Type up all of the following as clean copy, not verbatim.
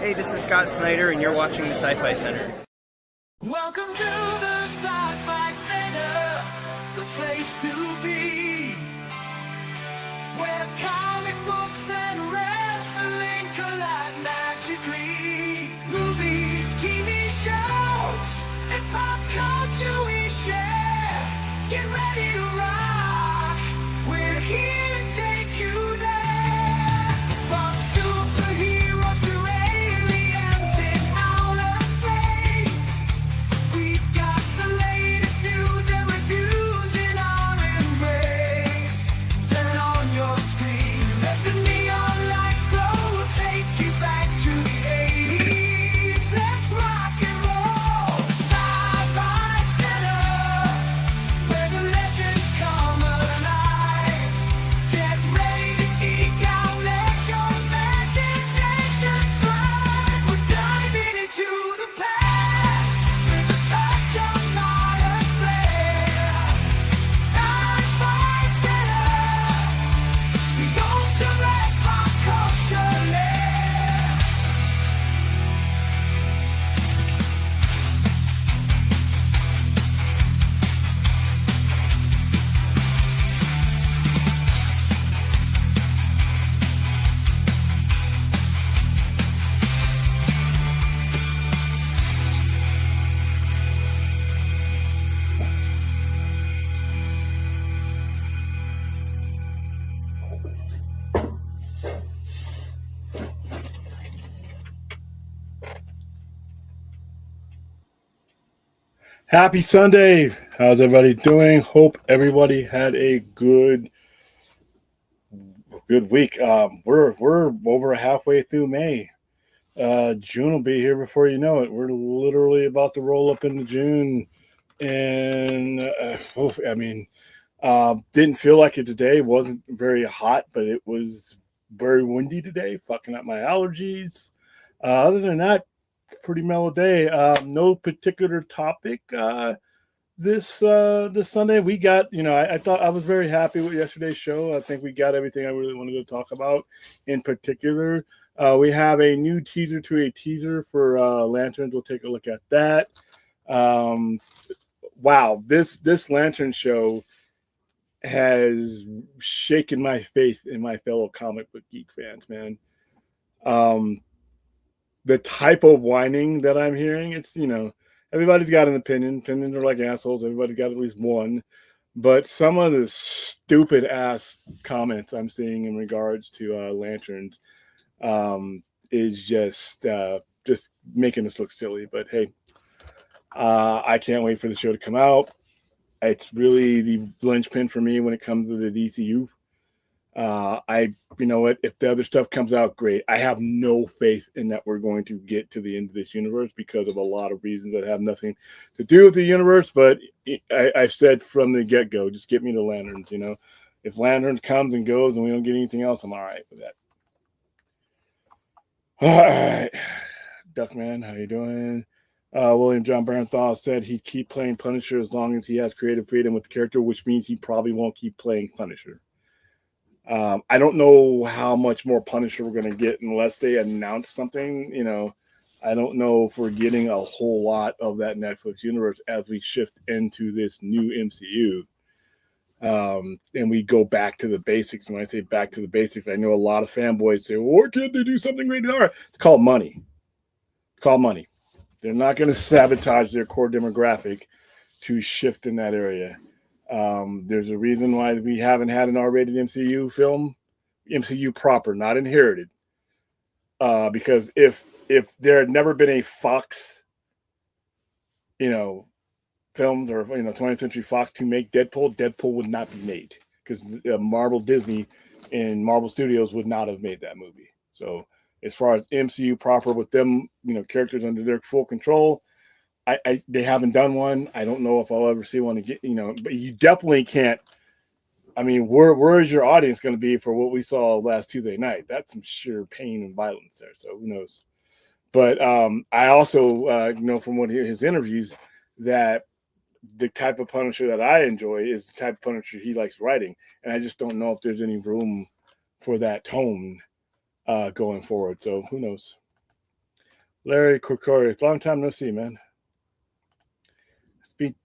Hey, this is Scott Snyder, and you're watching the Sci-Fi Center. Welcome to the Sci-Fi Center, the place to be, where comic books and wrestling collide magically. Movies, TV shows, and pop culture we share. Get ready to rock, we're here to take you there. From superheroes to aliens in outer space, we've got the latest news and reviews in our embrace. Turn on your screen, let the neon lights glow. We'll take you back to the 80s. Let's rock and roll. Sci-Fi Center, where the legends come alive. Get ready to geek out, let your imagination fly. We're diving into the past with a touch of modern flair. Sci-Fi Center, the ultimate pop culture lair. Happy Sunday. How's everybody doing? Hope everybody had a good week. We're over halfway through May. June will be here before you know it. We're literally about to roll up into June, and didn't feel like it today. Wasn't very hot, but it was very windy today, fucking up my allergies. Other than that, pretty mellow day. No particular topic this Sunday. We got, I thought I was very happy with yesterday's show. I think we got everything I really wanted to talk about. In particular, we have a new teaser to a teaser for Lanterns. We'll take a look at that. Wow, this Lantern show has shaken my faith in my fellow comic book geek fans, man. The type of whining that I'm hearing, it's, everybody's got an opinion. Opinions are like assholes. Everybody's got at least one. But some of the stupid ass comments I'm seeing in regards to Lanterns is just making us look silly. But hey, I can't wait for the show to come out. It's really the linchpin for me when it comes to the DCU. You know what? If the other stuff comes out, great. I have no faith in that we're going to get to the end of this universe because of a lot of reasons that have nothing to do with the universe. But I've said from the get-go, just get me the Lanterns, If Lanterns comes and goes and we don't get anything else, I'm all right with that. All right. Duckman, how you doing? William John Barenthal said he'd keep playing Punisher as long as he has creative freedom with the character, which means he probably won't keep playing Punisher. I don't know how much more Punisher we're going to get unless they announce something. I don't know if we're getting a whole lot of that Netflix universe as we shift into this new MCU. And we go back to the basics. When I say back to the basics, I know a lot of fanboys say, well, why can't they do something rated R? It's called money. They're not going to sabotage their core demographic to shift in that area. There's a reason why we haven't had an R-rated MCU film, MCU proper, not inherited. Because if there had never been a Fox, films or 20th Century Fox to make Deadpool would not be made because Marvel, Disney, and Marvel Studios would not have made that movie. So as far as MCU proper with them, characters under their full control, they haven't done one. I don't know if I'll ever see one again, but you definitely can't. I mean, where is your audience going to be for what we saw last Tuesday night? That's some sheer pain and violence there. So who knows? But I also know from his interviews that the type of Punisher that I enjoy is the type of Punisher he likes writing. And I just don't know if there's any room for that tone going forward. So who knows? Larry Corcorius, long time no see, man.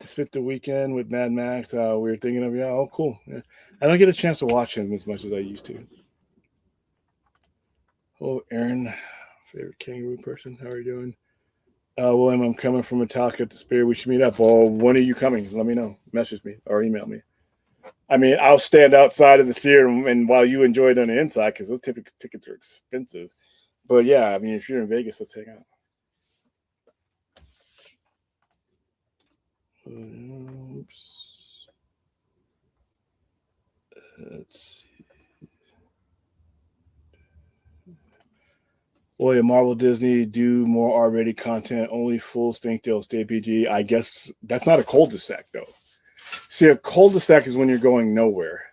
Spent the weekend with Mad Max. We were thinking of you. Oh, cool. Yeah. I don't get a chance to watch him as much as I used to. Oh, Aaron, favorite kangaroo person. How are you doing? William, I'm coming from Metallica to Spirit. We should meet up. Well, when are you coming? Let me know. Message me or email me. I mean, I'll stand outside of the Sphere and while you enjoy it on the inside because those tickets are expensive. But yeah, I mean, if you're in Vegas, let's hang out. Oops. Let's see. Boy, Marvel Disney do more R-rated content, only full stink deal, stay PG. I guess that's not a cul-de-sac, though. See, a cul-de-sac is when you're going nowhere.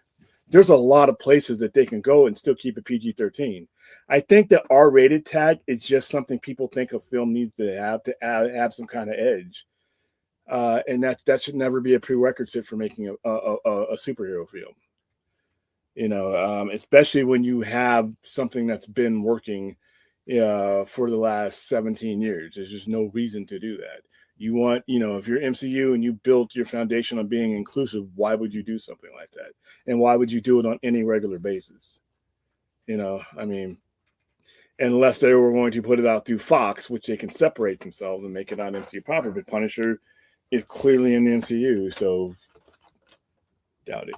There's a lot of places that they can go and still keep a PG-13. I think the R-rated tag is just something people think a film needs to have some kind of edge. And that should never be a prerequisite for making a superhero film. You know, especially when you have something that's been working for the last 17 years. There's just no reason to do that. You want, you know, if you're MCU and you built your foundation on being inclusive, why would you do something like that? And why would you do it on any regular basis? You know, I mean, unless they were going to put it out through Fox, which they can separate themselves and make it on MCU proper. But Punisher is clearly in the MCU, so doubt it.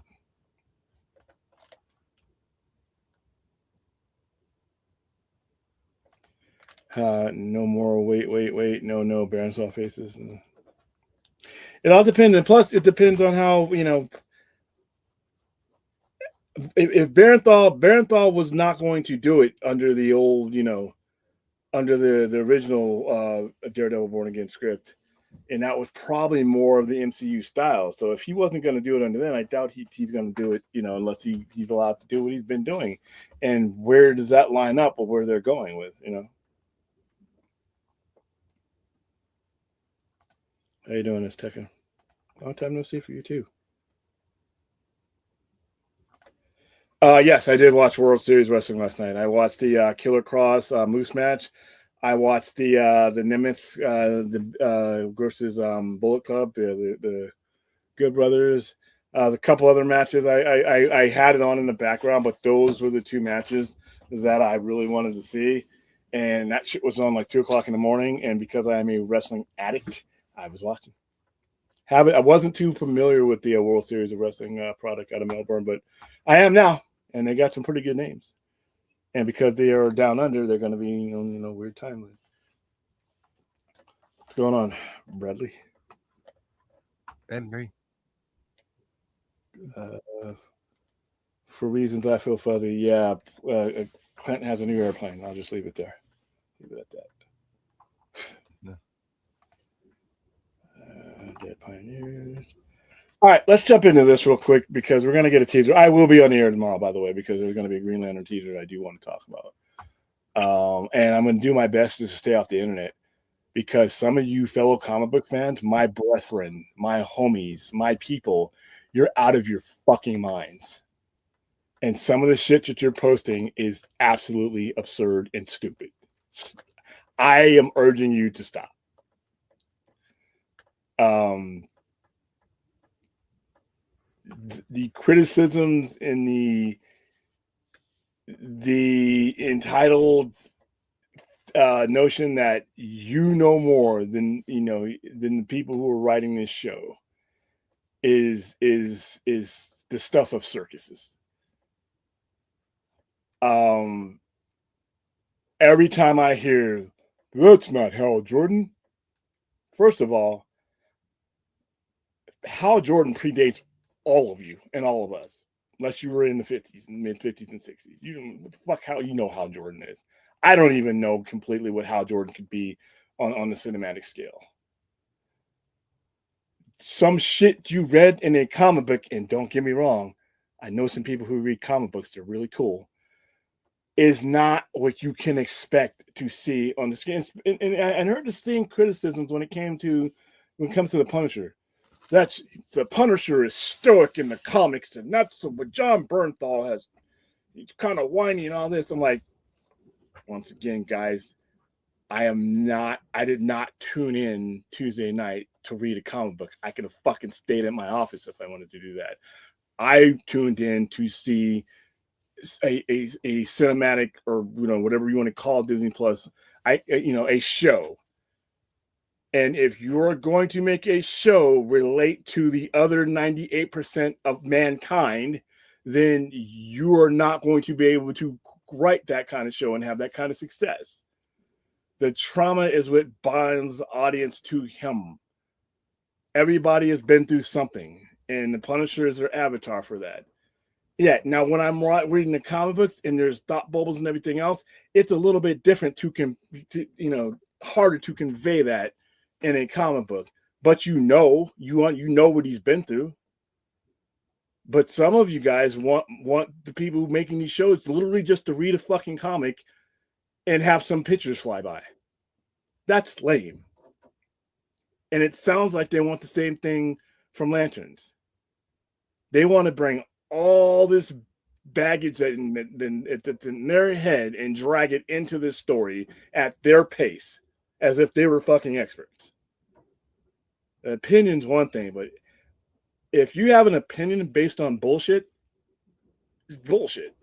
No more. Wait. No. Baronsaw faces. It all depends, and plus, it depends on how, you know. If Barenthal was not going to do it under the old, you know, under the original Daredevil Born Again script, and that was probably more of the MCU style. So if he wasn't going to do it under then, I doubt he's going to do it, you know, unless he's allowed to do what he's been doing. And where does that line up with where they're going with, you know? How you doing, this Tekka? Long time no see for you too. Yes, I did watch World Series wrestling last night. I watched the Killer Cross Moose match. I watched the Nemeth versus Bullet Club, the Good Brothers. A couple other matches. I had it on in the background, but those were the two matches that I really wanted to see. And that shit was on like 2:00 in the morning. And because I am a wrestling addict, I was watching. I wasn't too familiar with the World Series of Wrestling product out of Melbourne, but I am now. And they got some pretty good names. And because they are down under, they're going to be, you know, weird time. What's going on, Bradley? Henry. For reasons I feel fuzzy, yeah. Clinton has a new airplane. I'll just leave it there. Leave it at that. Dead Pioneers. All right, let's jump into this real quick because we're going to get a teaser. I will be on the air tomorrow, by the way, because there's going to be a Green Lantern teaser that I do want to talk about. And I'm going to do my best to stay off the internet because some of you fellow comic book fans, my brethren, my homies, my people, you're out of your fucking minds. And some of the shit that you're posting is absolutely absurd and stupid. I am urging you to stop. The criticisms and the entitled notion that you know more than the people who are writing this show is the stuff of circuses. Every time I hear that's not Hal Jordan, first of all, Hal Jordan predates all of you and all of us, unless you were in the 50s and mid 50s and 60s. You don't what the fuck how you know how Jordan is. I don't even know completely what Hal Jordan could be on the cinematic scale. Some shit you read in a comic book, and don't get me wrong, I know some people who read comic books, they're really cool, is not what you can expect to see on the screen. And I heard the same criticisms when it comes to the Punisher. That's the Punisher is stoic in the comics, and that's what John Bernthal has. He's kind of whiny and all this. I'm like, once again, guys, I did not tune in Tuesday night to read a comic book. I could have fucking stayed at my office if I wanted to do that. I tuned in to see a cinematic, or whatever you want to call Disney Plus, a show. And if you're going to make a show relate to the other 98% of mankind, then you are not going to be able to write that kind of show and have that kind of success. The trauma is what binds the audience to him. Everybody has been through something, and the Punisher is their avatar for that. Yeah, now when I'm reading the comic books and there's thought bubbles and everything else, it's a little bit different harder to convey that in a comic book. But you know what he's been through. But some of you guys want the people making these shows literally just to read a fucking comic and have some pictures fly by. That's lame. And it sounds like they want the same thing from Lanterns. They want to bring all this baggage that's in their head and drag it into this story at their pace, as if they were fucking experts. An opinion's one thing, but if you have an opinion based on bullshit, it's bullshit.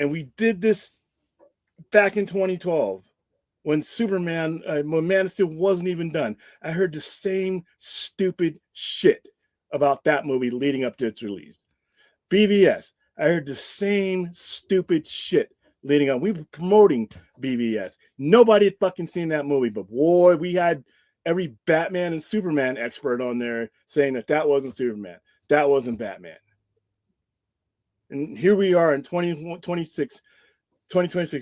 And we did this back in 2012 when when Man of Steel wasn't even done. I heard the same stupid shit about that movie leading up to its release. BVS, I heard the same stupid shit leading up. We were promoting BVS. Nobody had fucking seen that movie, but boy, we had every Batman and Superman expert on there saying that wasn't Superman. That wasn't Batman. And here we are in 2026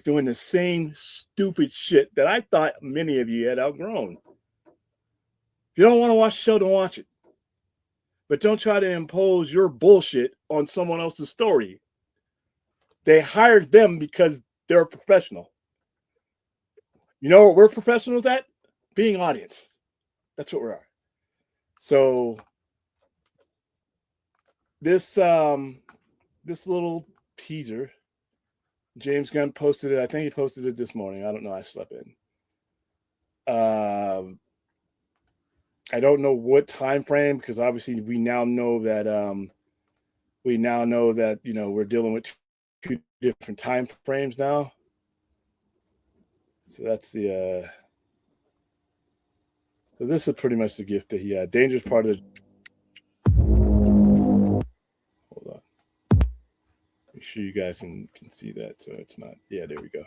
doing the same stupid shit that I thought many of you had outgrown. If you don't want to watch the show, don't watch it. But don't try to impose your bullshit on someone else's story. They hired them because they're a professional. You know what we're professionals at? Being audience. That's what we are. So this little teaser, James Gunn posted it. I think he posted it this morning. I don't know. I slept in. I don't know what time frame, because obviously we now know that we're dealing with two different time frames now. So that's the so this is pretty much the gift that he had. Dangerous part of the hold on. Make sure you guys can see that, so it's not. Yeah, there we go.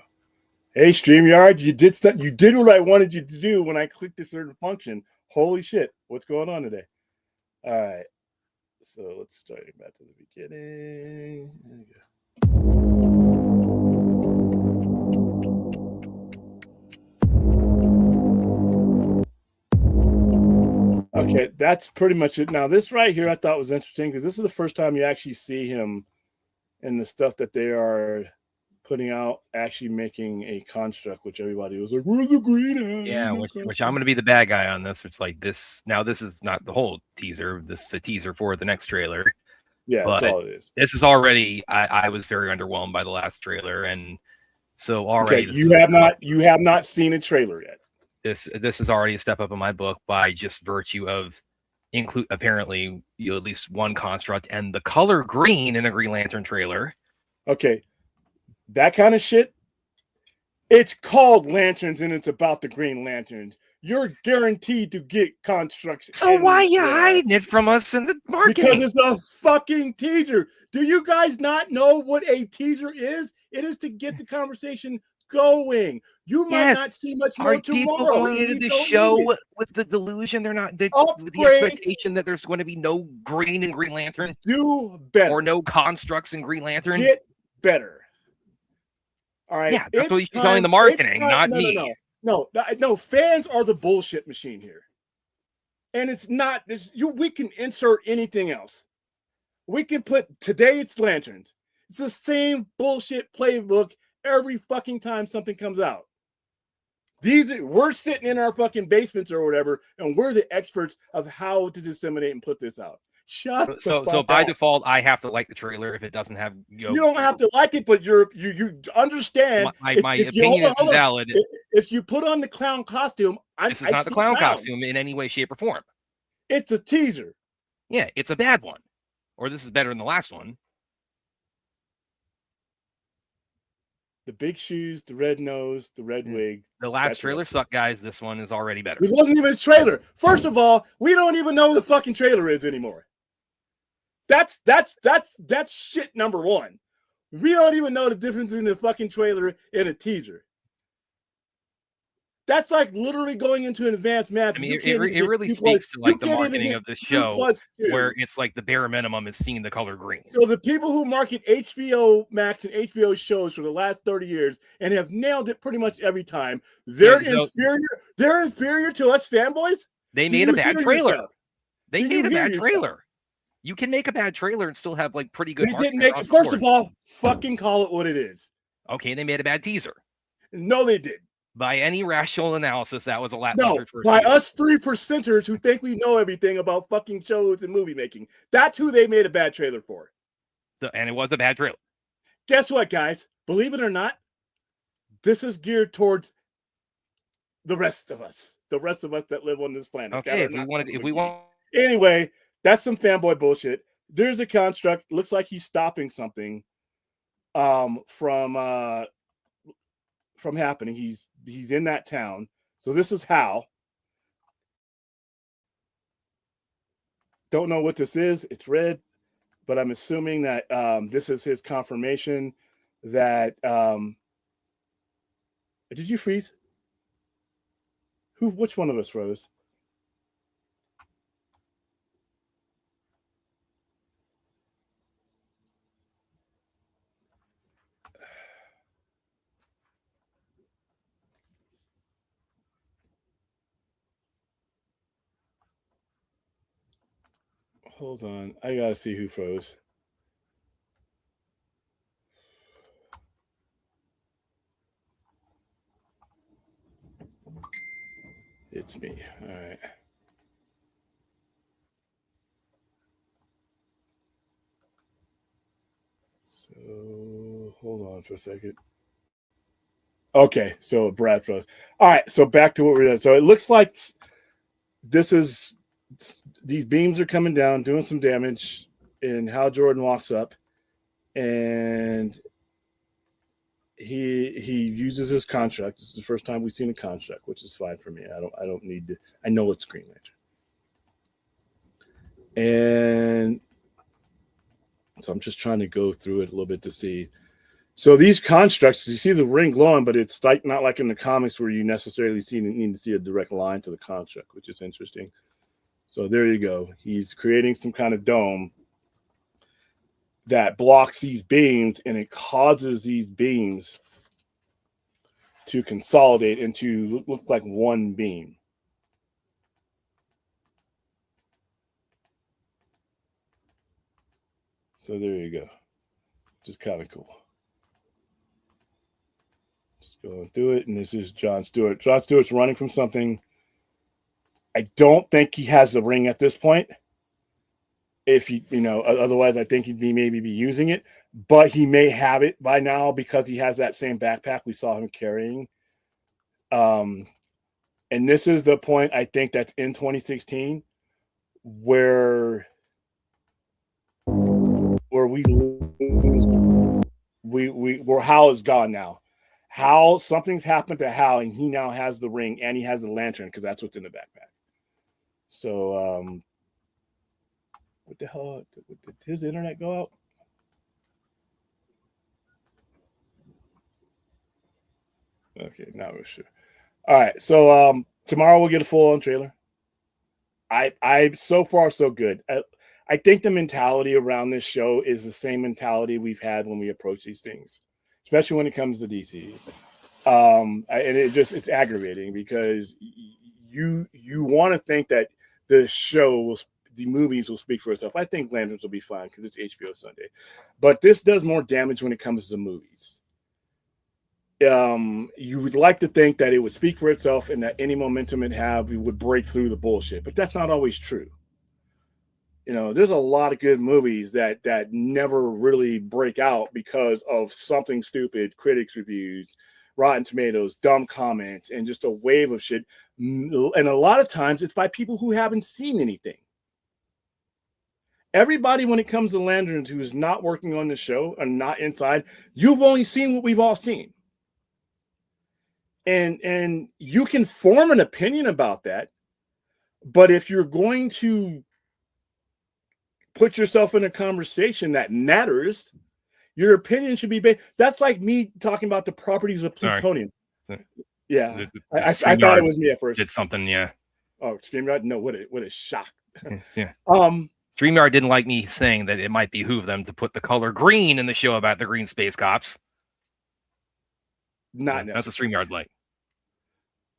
Hey, StreamYard, you did what I wanted you to do when I clicked a certain function. Holy shit, what's going on today? All right, so let's start back to the beginning. There we go. Okay, that's pretty much it. Now, this right here I thought was interesting, because this is the first time you actually see him in the stuff that they are putting out, actually making a construct, which everybody was like, where's the green hand? Yeah, which I'm going to be the bad guy on this. It's like this. Now, this is not the whole teaser. This is a teaser for the next trailer. Yeah, that's all it is. This is already, I was very underwhelmed by the last trailer. And so already. Okay, you have not seen a trailer yet. This is already a step up in my book by just virtue of apparently at least one construct and the color green in a Green Lantern trailer. Okay. That kind of shit, it's called Lanterns and it's about the Green Lanterns. You're guaranteed to get constructs. So why are you hiding it from us in the marketing? Because it's a fucking teaser. Do you guys not know what a teaser is? It is to get the conversation going. You might not see much more tomorrow. Are people going into the show with the delusion with the expectation that there's going to be no green in Green Lantern? Do better. Or no constructs in Green Lantern? Get better. All right. Yeah, that's what you're telling the marketing, not me. No, fans are the bullshit machine here. And it's not this. We can insert anything else. We can put today it's Lanterns. It's the same bullshit playbook every fucking time something comes out. We're sitting in our fucking basements or whatever, and we're the experts of how to disseminate and put this out. Shut the So fuck by up. default, I have to like the trailer if it doesn't have You don't have to like it, but you understand. my If you opinion is hold on. invalid. If you put on the clown costume, This is not the clown costume in any way, shape, or form. It's a teaser. Yeah, it's a bad one, or this is better than the last one. The big shoes, the red nose, the red wig. The last That's trailer what's sucked, guys. This one is already better. It wasn't even a trailer. First of all, we don't even know what the fucking trailer is anymore. That's shit number one. We don't even know the difference between the fucking trailer and a teaser. That's like literally going into an advanced math. I mean, it really speaks to like the marketing of this show, where it's like the bare minimum is seeing the color green. So the people who market HBO Max and HBO shows for the last 30 years and have nailed it pretty much every time, they're inferior. They're inferior to us fanboys. They made a bad trailer. Yourself? They made a bad trailer. You can make a bad trailer and still have like pretty good. They didn't make. First of all, fucking call it what it is. Okay, they made a bad teaser. No, they did. By any rational analysis, that was a lot. No, by us 3%ers who think we know everything about fucking shows and movie making. That's who they made a bad trailer for. And it was a bad trailer. Guess what, guys? Believe it or not, this is geared towards the rest of us. The rest of us that live on this planet. Okay, if we want. Anyway, that's some fanboy bullshit. There's a construct. Looks like he's stopping something from happening. He's in that town. So this is Hal. Don't know what this is. It's red, but I'm assuming that this is his confirmation that did you freeze? Which one of us froze? Hold on. I gotta see who froze. It's me. All right. So hold on for a second. Okay, so Brad froze. All right, so back to what we're doing. So it looks like these beams are coming down, doing some damage, and Hal Jordan walks up, and he uses his construct. This is the first time we've seen a construct, which is fine for me. I don't need to. I know it's Green Lantern, and so I'm just trying to go through it a little bit to see. So these constructs, you see the ring glowing, but it's like not like in the comics where you necessarily need to see a direct line to the construct, which is interesting. So there you go. He's creating some kind of dome that blocks these beams, and it causes these beams to consolidate into look like one beam. So there you go. Just kind of cool. Just going through it, and this is John Stewart. John Stewart's running from something. I don't think he has the ring at this point. If otherwise I think he'd maybe be using it, but he may have it by now because he has that same backpack we saw him carrying. And this is the point I think that's in 2016 where Hal is gone now. Hal, something's happened to Hal, and he now has the ring and he has the lantern because that's what's in the backpack. So what the hell? Did his internet go out? Okay, now we're sure. All right, so tomorrow we'll get a full-on trailer. I so far so good. I think the mentality around this show is the same mentality we've had when we approach these things, especially when it comes to DC. And it's aggravating because you want to think that the movies will speak for itself. I think Lanterns will be fine because it's HBO Sunday, but this does more damage when it comes to the movies. You would like to think that it would speak for itself and that any momentum it would break through the bullshit, but that's not always true. You know, there's a lot of good movies that never really break out because of something stupid, critics reviews, Rotten Tomatoes, dumb comments, and just a wave of shit. And a lot of times it's by people who haven't seen anything. Everybody, when it comes to Lanterns, who is not working on the show and not inside, you've only seen what we've all seen. And you can form an opinion about that. But if you're going to put yourself in a conversation that matters, your opinion should be based. That's like me talking about the properties of plutonium. Sorry. Yeah, I thought it was me at first. Did something, yeah. Oh, StreamYard? No, what a shock. Yeah. StreamYard didn't like me saying that it might behoove them to put the color green in the show about the green space cops. Not That's a StreamYard like.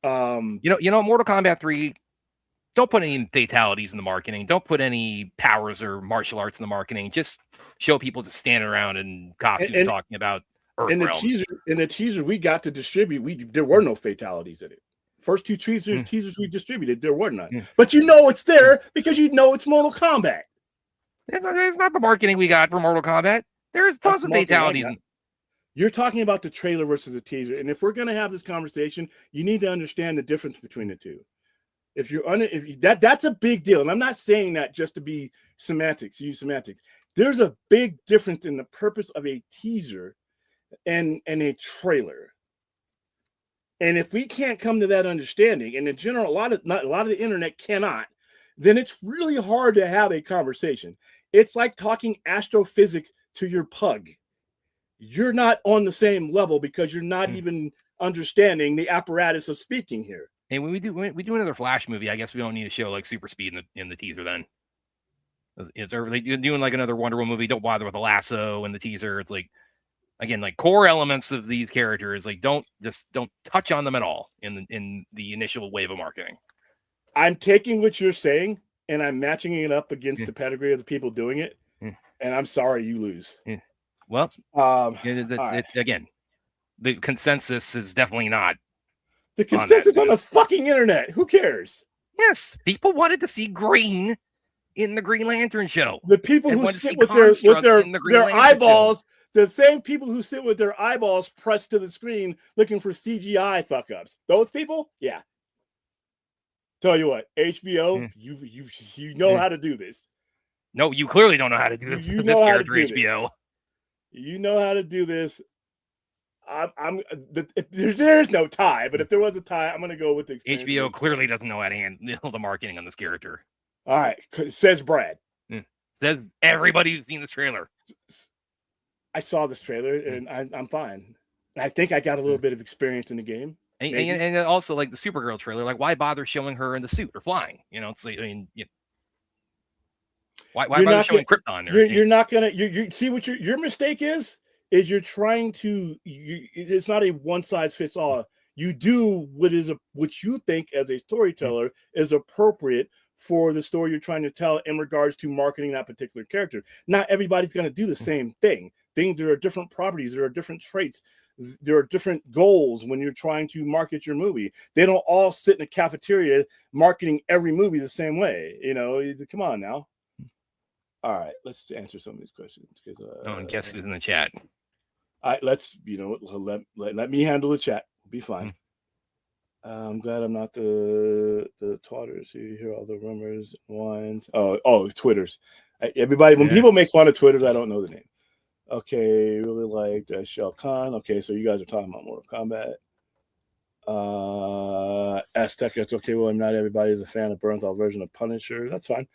You know, Mortal Kombat 3. Don't put any fatalities in the marketing. Don't put any powers or martial arts in the marketing. Just show people just standing around in costumes talking about Earth in the realms. teaser we got to distribute. There were no fatalities in it. First two teasers we distributed, there were none. But you know it's there because you know it's Mortal Kombat. It's not the marketing we got for Mortal Kombat. There's tons of fatalities. You're talking about the trailer versus the teaser, and if we're going to have this conversation, you need to understand the difference between the two. That's a big deal, and I'm not saying that just to be semantics. Use semantics. There's a big difference in the purpose of a teaser and a trailer. And if we can't come to that understanding, and in general, a lot of the internet cannot, then it's really hard to have a conversation. It's like talking astrophysics to your pug. You're not on the same level because you're not even understanding the apparatus of speaking here. And when we do another Flash movie, I guess we don't need to show like super speed in the teaser. Then it's like you're doing like another Wonder Woman movie. Don't bother with the lasso in the teaser. It's like, again, like core elements of these characters. Like don't touch on them at all in the initial wave of marketing. I'm taking what you're saying and I'm matching it up against the pedigree of the people doing it. And I'm sorry you lose. Well, again, the consensus is definitely not. The consensus on the fucking internet. Who cares? Yes, people wanted to see green in the Green Lantern show. The people who sit with their eyeballs, the same people who sit with their eyeballs pressed to the screen looking for CGI fuck ups. Those people, yeah. Tell you what, HBO, you know how to do this. No, you clearly don't know how to do this. You know how to do HBO. You know how to do this. There's no tie, but if there was a tie, I'm going to go with the HBO. Clearly doesn't know how to handle the marketing on this character. All right, says Brad. Says everybody who's seen this trailer. I saw this trailer and I'm fine. I think I got a little bit of experience in the game. And also like the Supergirl trailer, like why bother showing her in the suit or flying? You know, it's like, why bother showing Krypton? You're not gonna. You see what your mistake is you're trying to. It's not a one size fits all. You do what you think as a storyteller is appropriate for the story you're trying to tell in regards to marketing that particular character. Not everybody's going to do the same thing. There are different properties. There are different traits. There are different goals when you're trying to market your movie. They don't all sit in a cafeteria marketing every movie the same way. You know, come on now. All right, let's answer some of these questions. And guess who's in the chat? Let's let me handle the chat. We'll be fine. I'm glad I'm not the twatters who hear all the rumors, whines. Oh, Twitters. Everybody, when people make fun of Twitters, I don't know the name. Okay, really liked Shao Kahn. Okay, so you guys are talking about Mortal Kombat. Aztec, that's okay. Well, not everybody is a fan of Bernthal version of Punisher. That's fine.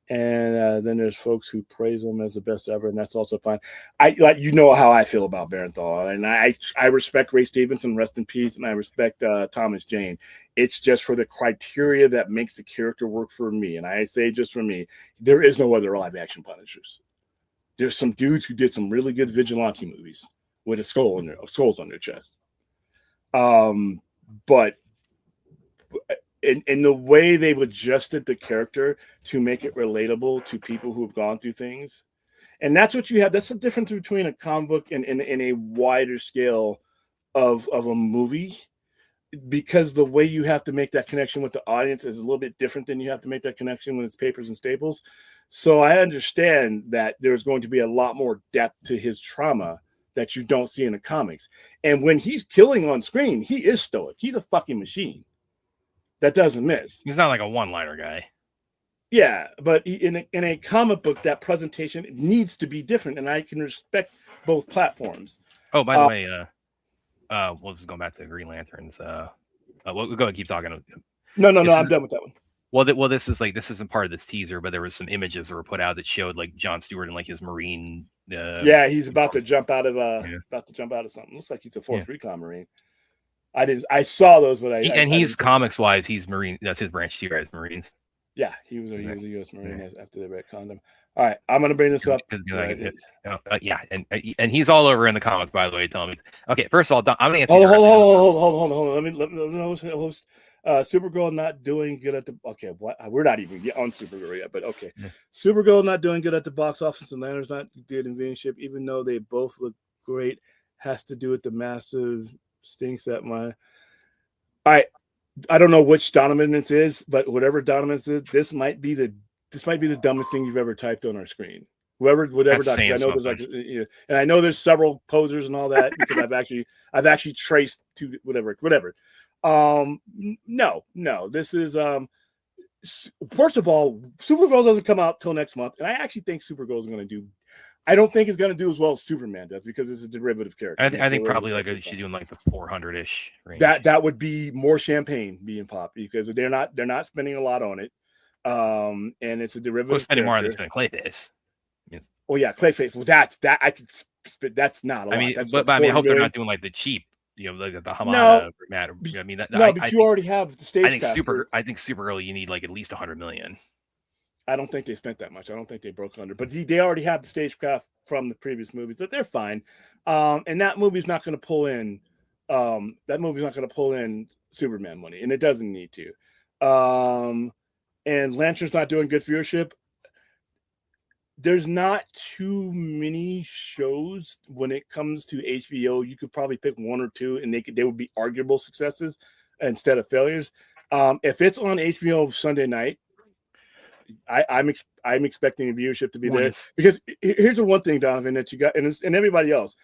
And then there's folks who praise him as the best ever, and that's also fine. You know how I feel about Bernthal, and I respect Ray Stevenson, rest in peace, and I respect Thomas Jane. It's just for the criteria that makes the character work for me, and I say just for me, there is no other live action Punishers. There's some dudes who did some really good vigilante movies with a skulls on their chest. But in the way they've adjusted the character to make it relatable to people who have gone through things. And that's what you have. That's the difference between a comic book and in a wider scale of a movie. because the way you have to make that connection with the audience is a little bit different than you have to make that connection when it's Papers and Staples. So I understand that there's going to be a lot more depth to his trauma that you don't see in the comics. And when he's killing on screen, he is stoic. He's a fucking machine that doesn't miss. He's not like a one-liner guy. Yeah, but in a comic book, that presentation needs to be different, and I can respect both platforms. Oh, by the way, we'll just go back to Green Lanterns. We'll go and keep talking. No, I'm done with that one. Well, this isn't part of this teaser, but there was some images that were put out that showed like John Stewart and like his Marine. Yeah, he's about to jump out of something. Looks like he's a fourth recon Marine. I saw those, but he's comics wise, he's Marine. That's his branch too, right? Marines. Yeah, he was a U.S. Marine after they retconned him. All right, I'm gonna bring this up. And he's all over in the comics, by the way. Tell me. Okay, first of all, I'm gonna answer. Hold on. Let me host. Supergirl not doing good at the. Okay, what? We're not even on Supergirl yet, but okay. Yeah. Supergirl not doing good at the box office, and Lanterns not good in Invasion Ship, even though they both look great. Has to do with the massive stinks at my. I don't know which Donovan this is, but whatever Donovan is, this might be the dumbest thing you've ever typed on our screen. Whatever. I know there's and I know there's several posers and all that because I've actually traced to whatever. No. This is first of all, Supergirl doesn't come out till next month, and I actually think Supergirl is going to do. I don't think it's going to do as well as Superman does because it's a derivative character. I think probably like she's doing like the 400-ish range. That would be more champagne being popped because they're not spending a lot on it, and it's a derivative. We're spending more on than Clayface. Yes. Oh yeah, Clayface. Well, that's not a lot. I mean, that's but I hope they're not doing like the cheap, like the Hamada matter. I mean, but you already have the stage. I think super early you need like at least 100 million. I don't think they spent that much. I don't think they broke under, but they already have the stagecraft from the previous movies, but they're fine. And that movie's not going to pull in. Superman money, and it doesn't need to. And Lantern's not doing good viewership. There's not too many shows when it comes to HBO. You could probably pick one or two, and they would be arguable successes instead of failures. If it's on HBO Sunday night. I'm expecting the viewership to be there because here's the one thing, Donovan, that you got, and everybody else.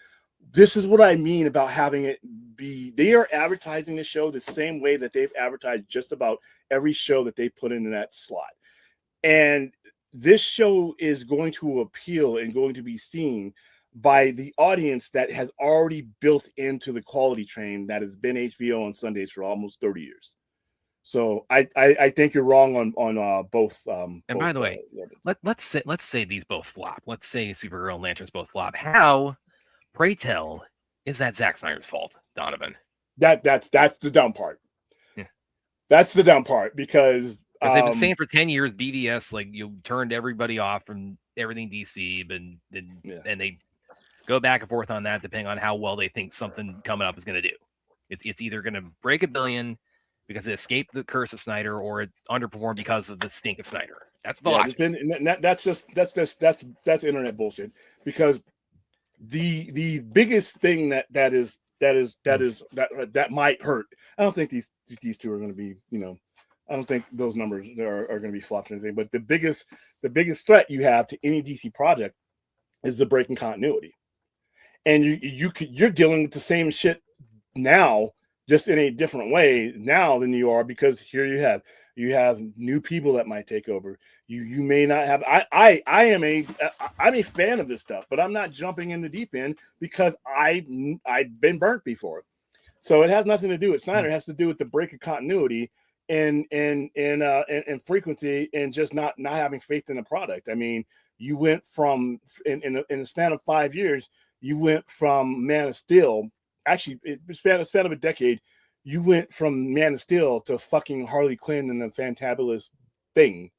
This is what I mean about having it be. They are advertising the show the same way that they've advertised just about every show that they put in that slot, and this show is going to appeal and going to be seen by the audience that has already built into the quality train that has been HBO on Sundays for almost 30 years. So I think you're wrong on both. And by the way, let's say these both flop. Let's say Supergirl and Lanterns both flop. How, pray tell, is that Zack Snyder's fault, Donovan? That's the dumb part. Yeah. That's the dumb part because they've been saying for 10 years BVS like you turned everybody off from everything DC, and they go back and forth on that depending on how well they think something coming up is going to do. It's either going to break $1 billion. Because it escaped the curse of Snyder, or it underperformed because of the stink of Snyder. That's the logic. That's internet bullshit. Because the biggest thing that might hurt. I don't think these two are going to be. I don't think those numbers are going to be flopped or anything. But the biggest threat you have to any DC project is the breaking continuity, and you're dealing with the same shit now. Just in a different way now than you are, because here you have new people that might take over. You may not have. I'm a fan of this stuff, but I'm not jumping in the deep end because I've been burnt before. So it has nothing to do with Snyder. It has to do with the break of continuity and frequency, and just not having faith in the product. I mean, you went from in the span of 5 years, you went from Man of Steel. Actually, the span of a decade, you went from Man of Steel to fucking Harley Quinn and the Fantabulous Thing.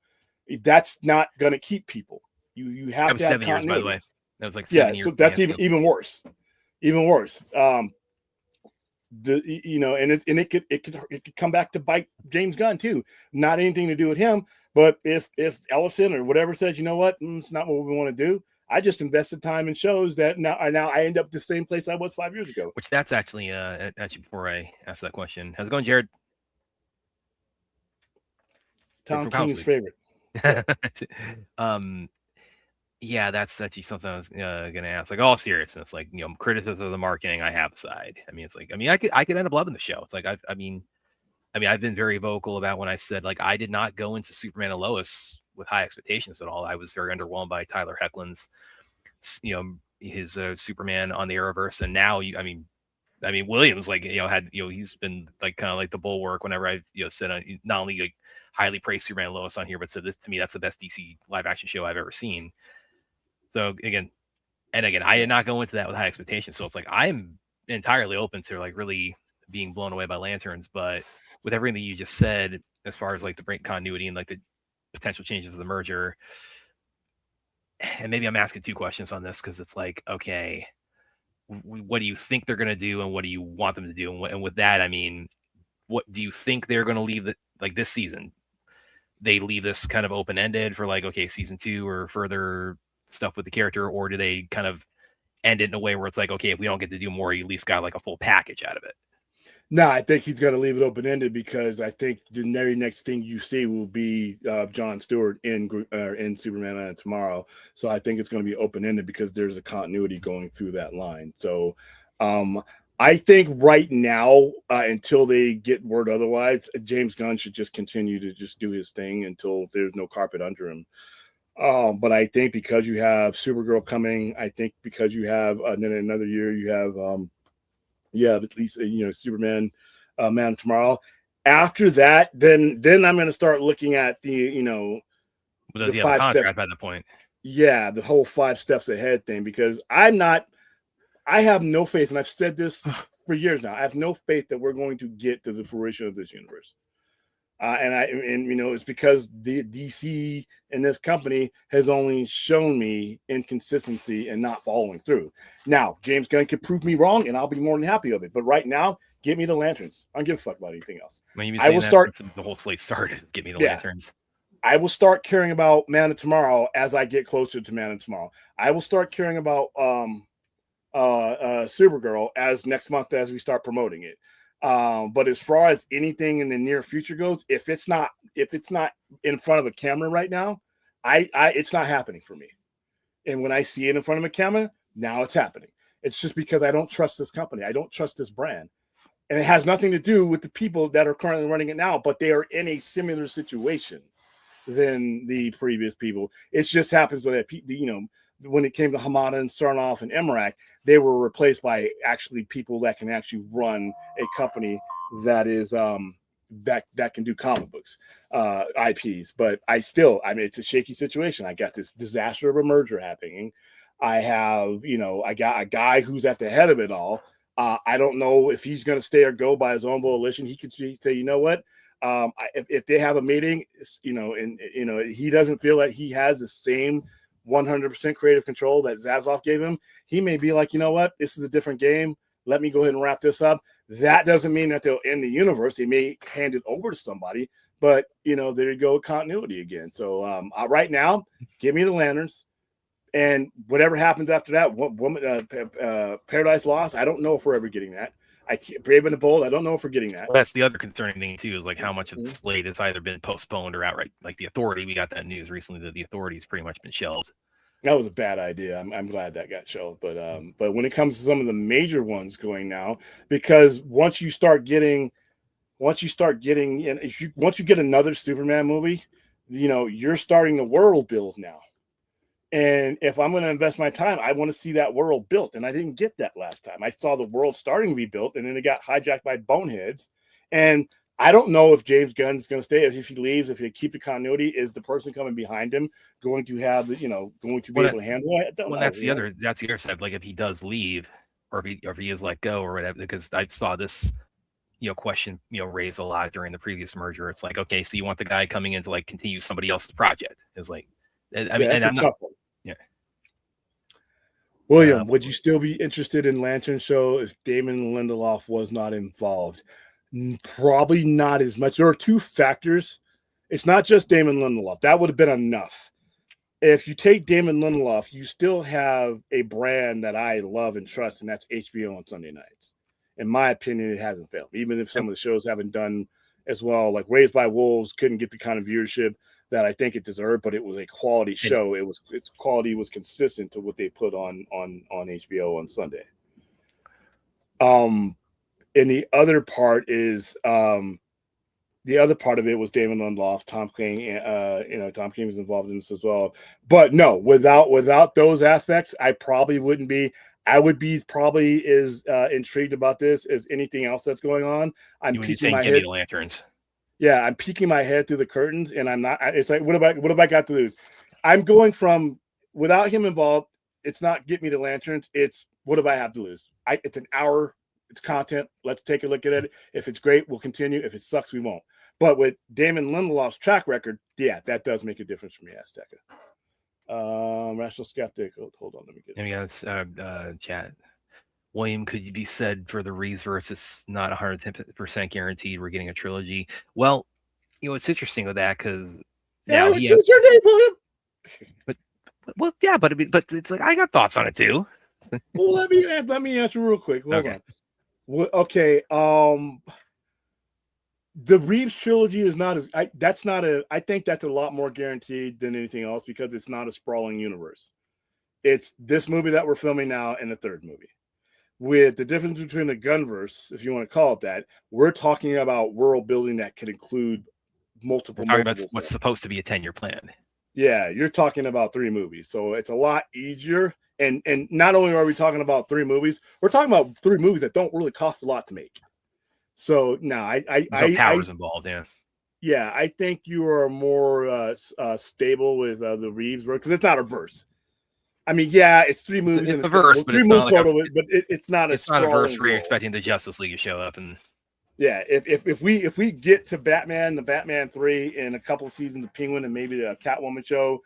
That's not going to keep people. You have to have 7 years, by the way. That was like 7 years. So that's even worse. Even worse. And it could come back to bite James Gunn too. Not anything to do with him, but if Ellison or whatever says, you know what, it's not what we want to do. I just invested time in shows that now I end up the same place I was 5 years ago. Which that's actually before I ask that question. How's it going, Jared? Tom from King's Council. favorite. Yeah, that's actually something I was gonna ask. Like all seriousness, like criticism of the marketing, I have aside. I mean, it's like I could end up loving the show. It's like I mean, I've been very vocal about when I said like I did not go into Superman and Lois with high expectations at all. I was very underwhelmed by Tyler Hoechlin's, his Superman on the Arrowverse, and now I mean Williams like had he's been like kind of like the bulwark whenever I said not only like highly praised Superman and Lois on here, but said this to me that's the best DC live action show I've ever seen. So again, I did not go into that with high expectations. So it's like I'm entirely open to like really being blown away by Lanterns, but with everything that you just said, as far as like the break continuity and like the potential changes of the merger, and maybe I'm asking two questions on this because it's like, okay, what do you think they're going to do and what do you want them to do? And with that, I mean, what do you think they're going to leave like this season? They leave this kind of open ended for like, okay, season 2 or further stuff with the character, or do they kind of end it in a way where it's like, okay, if we don't get to do more, you at least got like a full package out of it? No, I think he's going to leave it open ended because I think the very next thing you see will be John Stewart in Superman tomorrow. So I think it's going to be open ended because there's a continuity going through that line. So I think right now, until they get word otherwise, James Gunn should just continue to just do his thing until there's no carpet under him. But I think because you have Supergirl coming, I think because you have then another year, you have at least Superman, Man of Tomorrow. After that, then I'm going to start looking at the the 5 steps by the point. Yeah, the whole 5 steps ahead thing, because I have no faith, and I've said this for years now. I have no faith that we're going to get to the fruition of this universe. It's because the DC and this company has only shown me inconsistency and not following through. Now, James Gunn could prove me wrong, and I'll be more than happy of it. But right now, get me the Lanterns. I don't give a fuck about anything else. I will start the whole slate started. Get me the Lanterns. I will start caring about Man of Tomorrow as I get closer to Man of Tomorrow. I will start caring about Supergirl as next month as we start promoting it. But as far as anything in the near future goes, if it's not in front of a camera right now, it's not happening for me. And when I see it in front of a camera, now it's happening. It's just because I don't trust this company. I don't trust this brand. And it has nothing to do with the people that are currently running it now, but they are in a similar situation than the previous people. It just happens that when it came to Hamada and Sarnoff and Emmerich, they were replaced by actually people that can actually run a company that is that can do comic books, IPs. But it's a shaky situation. I got this disaster of a merger happening. I got a guy who's at the head of it all. I don't know if he's going to stay or go by his own volition. He could say, you know what? If they have a meeting, he doesn't feel like he has the same 100% creative control that Zaslav gave him, he may be like, you know what, this is a different game. Let me go ahead and wrap this up. That doesn't mean that they'll end the universe. They may hand it over to somebody, but there you go, continuity again. So right now, give me the Lanterns, and whatever happens after that, Paradise Lost. I don't know if we're ever getting that. Brave and the Bold. I don't know if we're getting that. Well, that's the other concerning thing too, is like how much of the slate has either been postponed or outright. Like the Authority, we got that news recently that the Authority's pretty much been shelved. That was a bad idea. I'm glad that got shelved. But when it comes to some of the major ones going now, because once you get another Superman movie, you're starting the world build now. And if I'm going to invest my time, I want to see that world built. And I didn't get that last time. I saw the world starting to be built, and then it got hijacked by boneheads. And I don't know if James Gunn's going to stay. If he leaves, if he keep the continuity, is the person coming behind him going to have, going to be able to handle it? That's the other side. Like if he does leave, or if he is let go or whatever, because I saw this, question, raised a lot during the previous merger. It's like, okay, so you want the guy coming in to like continue somebody else's project? It's like, that's a tough one. Yeah. William, would you still be interested in Lantern Show if Damon Lindelof was not involved? Probably not as much. There are two factors. It's not just Damon Lindelof. That would have been enough. if you take Damon Lindelof, you still have a brand that I love and trust, and that's HBO on Sunday nights. In my opinion, it hasn't failed. Even if some of the shows haven't done as well, like Raised by Wolves couldn't get the kind of viewership that I think it deserved, but it was a quality show. Its quality was consistent to what they put on HBO on Sunday. And the other part is the other part of it was Damon Lindelof, Tom King. Tom King was involved in this as well. But no, without those aspects, I probably wouldn't be. I would be probably as intrigued about this as anything else that's going on. I'm peeking my head. Lanterns. Yeah, I'm peeking my head through the curtains, and I'm not. It's like, what have I got to lose? I'm going from without him involved. It's not get me the lanterns. It's what do I have to lose? It's an hour. It's content. Let's take a look at it. If it's great, we'll continue. If it sucks, we won't. But with Damon Lindelof's track record, yeah, that does make a difference for me, Azteca. Rational Skeptic. Hold on, let me get it. Yeah, chat. William, could you be said for the Reeves verse? It's not 110% guaranteed we're getting a trilogy. Well, it's interesting with that because now your name, William. But it's like I got thoughts on it too. Well, let me answer real quick. Hold on. Well, okay. The Reeves trilogy is not as I think that's a lot more guaranteed than anything else because it's not a sprawling universe. It's this movie that we're filming now and the third movie. With the difference between the Gunverse, if you want to call it that, we're talking about world building that could include multiple. We're talking about what's supposed to be a 10-year plan. Yeah, you're talking about 3 movies, so it's a lot easier. And not only are we talking about 3 movies, we're talking about 3 movies that don't really cost a lot to make. So no, powers involved, yeah. Yeah, I think you are more stable with the Reeves work because it's not a verse. I mean, yeah, it's 3 movies. It's a verse, but 3 movie total, but it's not a. It's not a verse where you're expecting the Justice League to show up and. Yeah, if we get to Batman, the Batman 3, and a couple of seasons of Penguin, and maybe the Catwoman show,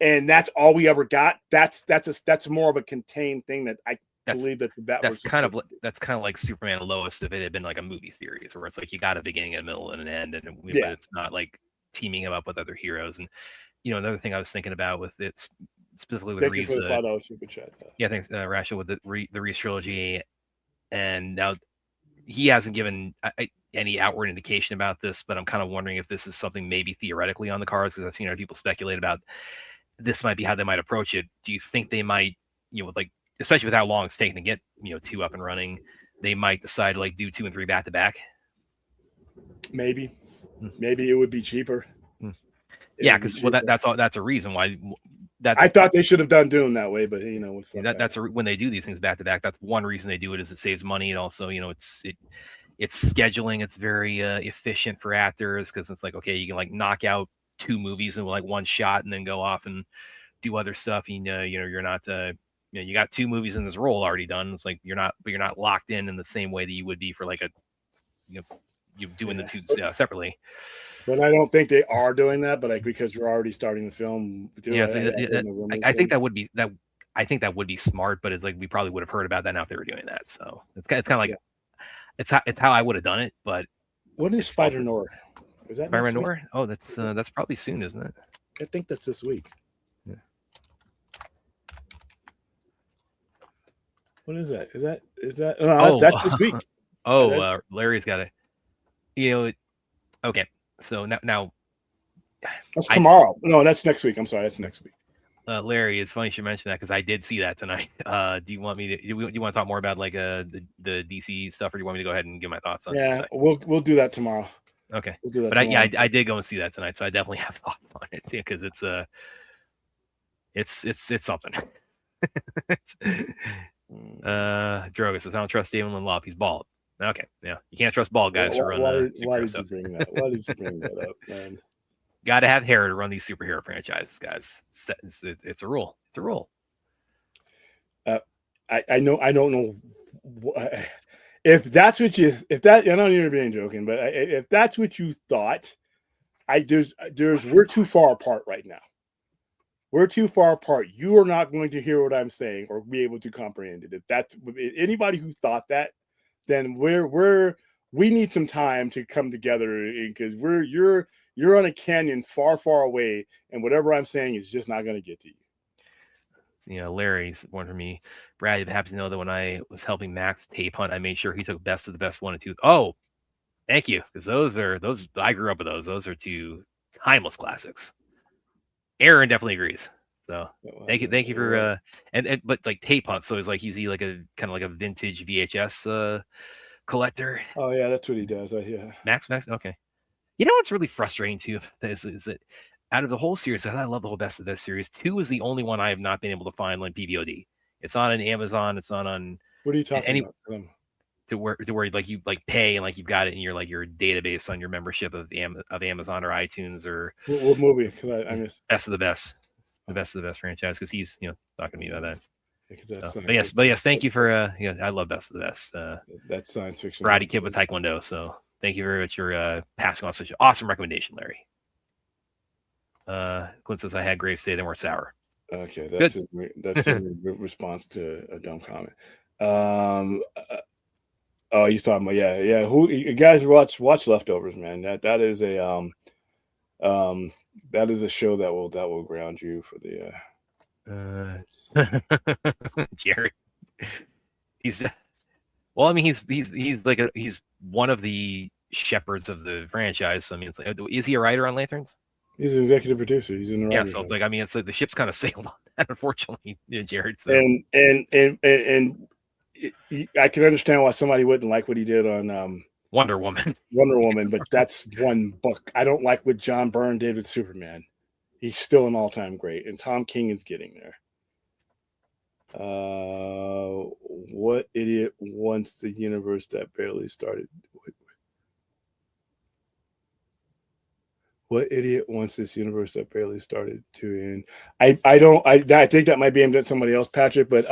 and that's all we ever got, that's more of a contained thing that I believe that the Batman. That's kind of like Superman and Lois if it had been like a movie series where it's like you got a beginning, a middle, and an end, but it's not like teaming him up with other heroes. And another thing I was thinking about with it specifically with Reeves. Thank you for the $5 super chat. Yeah, thanks, Rachel, with the Reeves trilogy, and now. He hasn't given any outward indication about this, but I'm kind of wondering if this is something maybe theoretically on the cards because I've seen other people speculate about this might be how they might approach it. Do you think they might, especially with how long it's taken to get 2 up and running, they might decide to like do 2 and 3 back to back? Maybe it would be cheaper. Yeah, because that's a reason why. I thought they should have done Dune that way, but that's when they do these things back to back. That's one reason they do it is it saves money, and also it's scheduling. It's very efficient for actors because it's like okay, you can like knock out 2 movies in like one shot and then go off and do other stuff. You're not you got 2 movies in this role already done. It's like you're not locked in the same way that you would be for like you're doing the 2 separately. But I don't think they are doing that. But like because you're already starting the film. Yeah, I think that would be that. I think that would be smart. But it's like we probably would have heard about that now if they were doing that. So it's kind of like it's how I would have done it. But when is Spider-Noir? Is that Spider-Noir? Oh, that's probably soon, isn't it? I think that's this week. Yeah. What is that? Is that? No, that's this week. Larry's got it. Okay. So now that's tomorrow. No, that's next week. I'm sorry, that's next week. Larry, it's funny you should mention that because I did see that tonight. Do you want me to? Do you want to talk more about like the DC stuff, or do you want me to go ahead and give my thoughts on? Yeah, we'll do that tomorrow. Okay, we'll do that. But I did go and see that tonight, so I definitely have thoughts on it because it's something. Drogus says I don't trust Damon Lindelof. He's bald. Okay, yeah, you can't trust bald guys to run. Why did you bring that? Why did you bring that up, man? Got to have hair to run these superhero franchises, guys. It's a rule. It's a rule. I know. I don't know if that's what you. If that, I know you're being joking, but if that's what you thought, we're too far apart right now. We're too far apart. You are not going to hear what I'm saying or be able to comprehend it. If that's anybody who thought that, then we're we need some time to come together because you're on a canyon far, far away, and whatever I'm saying is just not going to get to you. You know, Larry's one for me. Brad, you happy to know that when I was helping Max tape hunt, I made sure he took Best of the Best 1 and 2. Oh, thank you, because those I grew up with those. Those are two timeless classics. Aaron definitely agrees. So thank you for but like tape hunt. So it's like he's like a kind of like a vintage VHS collector. Oh yeah, that's what he does. Yeah. Max. Okay. You know what's really frustrating too is that out of the whole series, I love the whole Best of the Best series. 2 is the only one I have not been able to find on PVOD. It's not on Amazon. It's not on. What are you talking about? To where like you like pay and like you've got it in your like your database on your membership of Amazon or iTunes or what movie? Because I missed Best of the Best, the Best of the Best franchise because he's talking to me about that. That's but yes, thank you for I love Best of the Best. That's science fiction. Karate Kid with Taekwondo. So thank you very much for passing on such an awesome recommendation, Larry. Clint says I had grapes today, they weren't sour. Okay, that's a response to a dumb comment. Oh, he's talking about yeah. Who you guys watch Leftovers, man? That is a show that will ground you for the Jerry. He's well, I mean he's one of the shepherds of the franchise. So I mean it's like, is he a writer on Lanterns? He's an executive producer. He's in the so it's like I mean it's like the ship's kind of sailed on that, unfortunately, Jared. So. And I can understand why somebody wouldn't like what he did on Wonder Woman, but that's one book. I don't like what John Byrne did with Superman. He's still an all-time great, and Tom King is getting there. What idiot wants the universe that barely started? What idiot wants this universe that barely started to end? I think that might be aimed at somebody else, Patrick, but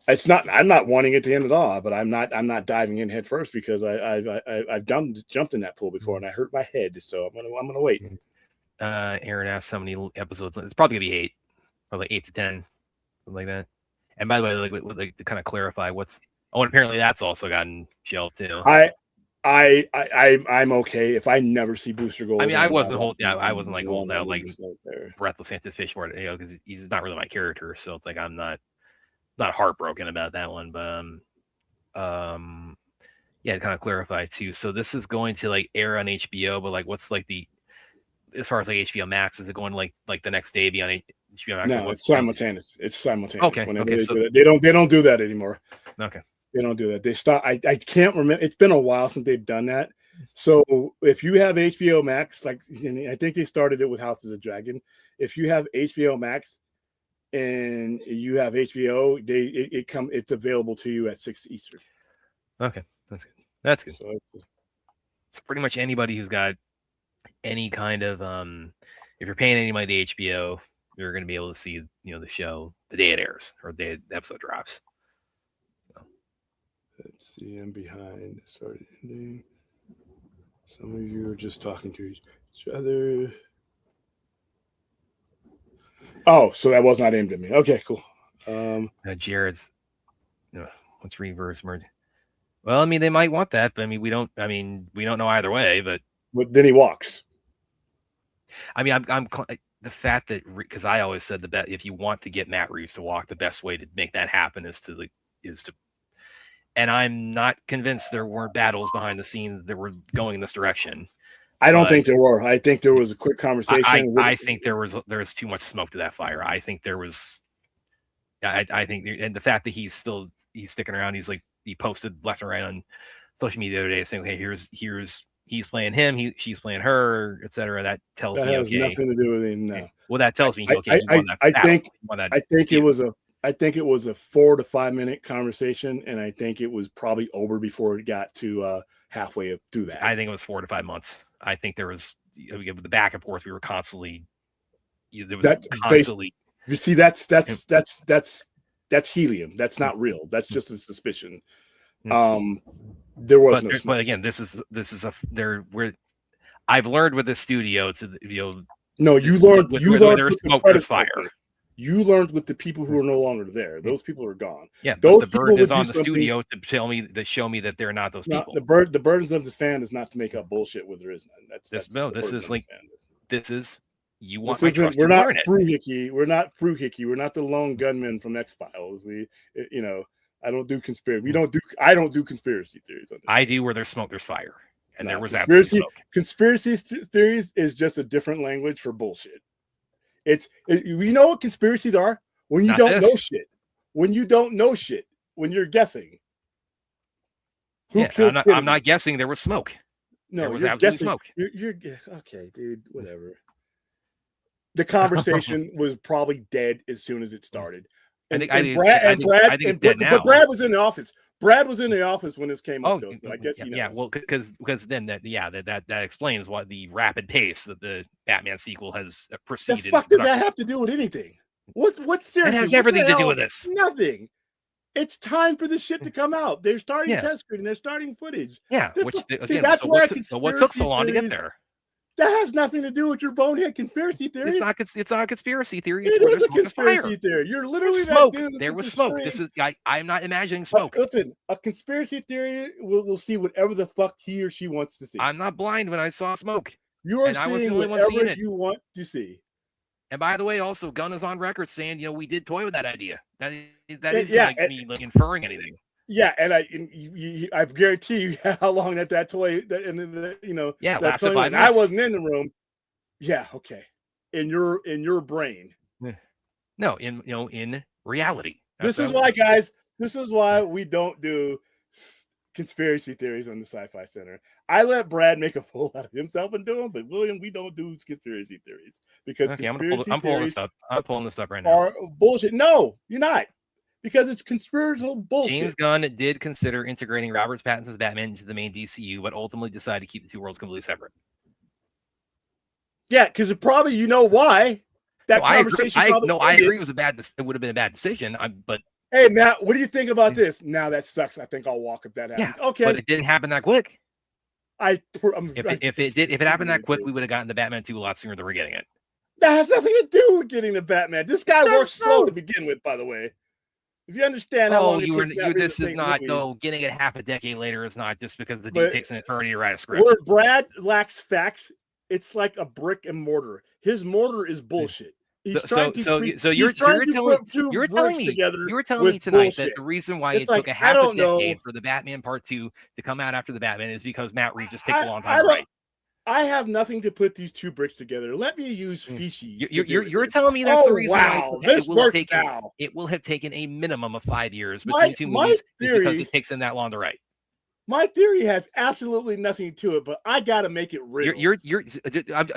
it's not. I'm not wanting it to end at all, but I'm not diving in head first because I've jumped in that pool before and I hurt my head, so I'm gonna wait. Aaron asked how many episodes. It's probably gonna be 8, or like 8 to 10, something like that. And by the way, like to kind of clarify, and apparently that's also gotten shelved too. I'm okay if I never see Booster Gold. I mean, I wasn't holding out like breathless anticipation for it, because he's not really my character. So it's like I'm not heartbroken about that one, but to kind of clarify too. So this is going to like air on HBO, but like what's like as far as like HBO Max, is it going like the next day be on HBO Max? No, it's simultaneous. It's simultaneous. Okay. They don't do that anymore. Okay. They don't do that. They stop. I can't remember. It's been a while since they've done that. So if you have HBO Max, like I think they started it with House of the Dragon. If you have HBO Max and you have HBO, it's available to you at 6 Eastern. Okay, that's good. So pretty much anybody who's got any kind of if you're paying any money to HBO, you're going to be able to see the show the day it airs or the day the episode drops. Let's see. I'm behind. Started ending. Some of you are just talking to each other. Oh, so that was not aimed at me. Okay, cool. Jared's. What's reverse merge? Well, I mean, they might want that, but I mean, we don't know either way. But then he walks. I mean, I'm the fact that because I always said if you want to get Matt Reeves to walk, the best way to make that happen is to. And I'm not convinced there weren't battles behind the scenes that were going in this direction. I don't think there were. I think there was a quick conversation. I think there's too much smoke to that fire. I think there was. I think, and the fact that he's sticking around. He posted left and right on social media the other day saying, "Hey, he's playing him, she's playing her, etc." That tells me has nothing to do with him. No. Well, that tells me I think it was a 4 to 5 minute conversation, and I think it was probably over before it got to halfway through that. I think it was 4 to 5 months. I think there was the back and forth. We were constantly. You see, that's helium. That's not real. That's just a suspicion. There was no. But again, this is I've learned with the studio to No, you learned. There's smoke, there's fire. You learned with the people who are no longer there. Those people are gone. Yeah, those but the people burden would is do on the something- studio to show me that they're not those people. The burdens of the fan is not to make up bullshit where there is none. That's This the burden is of the like fan. this is you want This my isn't, trust. we're to not learn it. Fruhickey. We're not Fruhickey. We're not the lone gunman from X-Files. I don't do conspiracy. I don't do conspiracy theories. On this. I do where there's smoke, there's fire, and No, there was absolutely conspiracy. smoke. Conspiracy theories is just a different language for bullshit. You know what conspiracies are? When you Not don't this. know shit. When you don't know shit. When you're guessing. Who killed I'm Kennedy? not guessing there was smoke. No, there was you're absolutely guessing. smoke. You're okay, dude. Whatever. The conversation was probably dead as soon as it started. I And, think and it's- Brad, I and think- Brad, I think and it's dead but now. Brad was in the office. Brad was in the office when this came up, though. So I guess he knows. Yeah, well, because then that explains why the rapid pace that the Batman sequel has the proceeded. fuck does that have to do with anything? What seriously? It has what the everything to do hell? with this. Nothing. It's time for this shit to come out. They're starting Yeah. test screening. They're starting footage. Yeah, This- which see, again, that's so where what took so long to get conspiracy there? That has nothing to do with your bonehead conspiracy theory. It's not a conspiracy theory. It's It where is there's a smoke, there's fire. conspiracy theory. You're literally There's that smoke. dude There with was the smoke. string. This is I'm not imagining smoke. Listen, a conspiracy theory will see whatever the fuck he or she wants to see. I'm not blind when I saw smoke. You are and I was the seeing only one seeing whatever it. you want to see. And by the way, also Gunn is on record saying, we did toy with that idea. That Yeah, is yeah, like me like inferring anything. Yeah, and I guarantee you how long that toy Yeah, that lasted toy 5 went. I minutes. wasn't in the room. Yeah, okay. In your brain. No, in reality. This That's is why, guys. This is why we don't do conspiracy theories on the Sci-Fi Center. I let Brad make a fool out of himself and do them, but William, we don't do conspiracy theories because Okay, I'm conspiracy pulling theories this up. I'm pulling this up right now. are bullshit. No, you're not, because it's conspiratorial bullshit. James Gunn did consider integrating Robert Pattinson's Batman into the main DCU, but ultimately decided to keep the two worlds completely separate. Yeah, because probably you know why that No, I agree. conversation. I agree. It was a bad. It would have been a bad decision. But Hey, Matt, what do you think about this? Now that sucks. I think I'll walk if that happens. yeah, Okay. but it didn't happen that quick. If If it happened that quick, we would have gotten the Batman 2 a lot sooner than we're getting it. that has nothing to do with getting the Batman. This guy That's works slow so- to begin with, by the way. If you understand how long it takes to get this rid is of not movies. no getting it half a decade later is not just because the But- dude takes an eternity to write a script. Where Brad lacks facts, it's like a brick and mortar. His mortar is bullshit. He's trying to you're telling put two you were telling bricks me together you were telling with me tonight bullshit. that the reason why It's it like, took a I half a don't know. decade for the Batman Part 2 to come out after the Batman is because Matt Reeves just takes a long I time to write. I have nothing to put these two bricks together. Let me use feces. You're telling me that's the reason wow, why this works taken, now. it will have taken a minimum of 5 years My- between two my movies theory- because it takes them that long to write. My theory has absolutely nothing to it, but I got to make it real.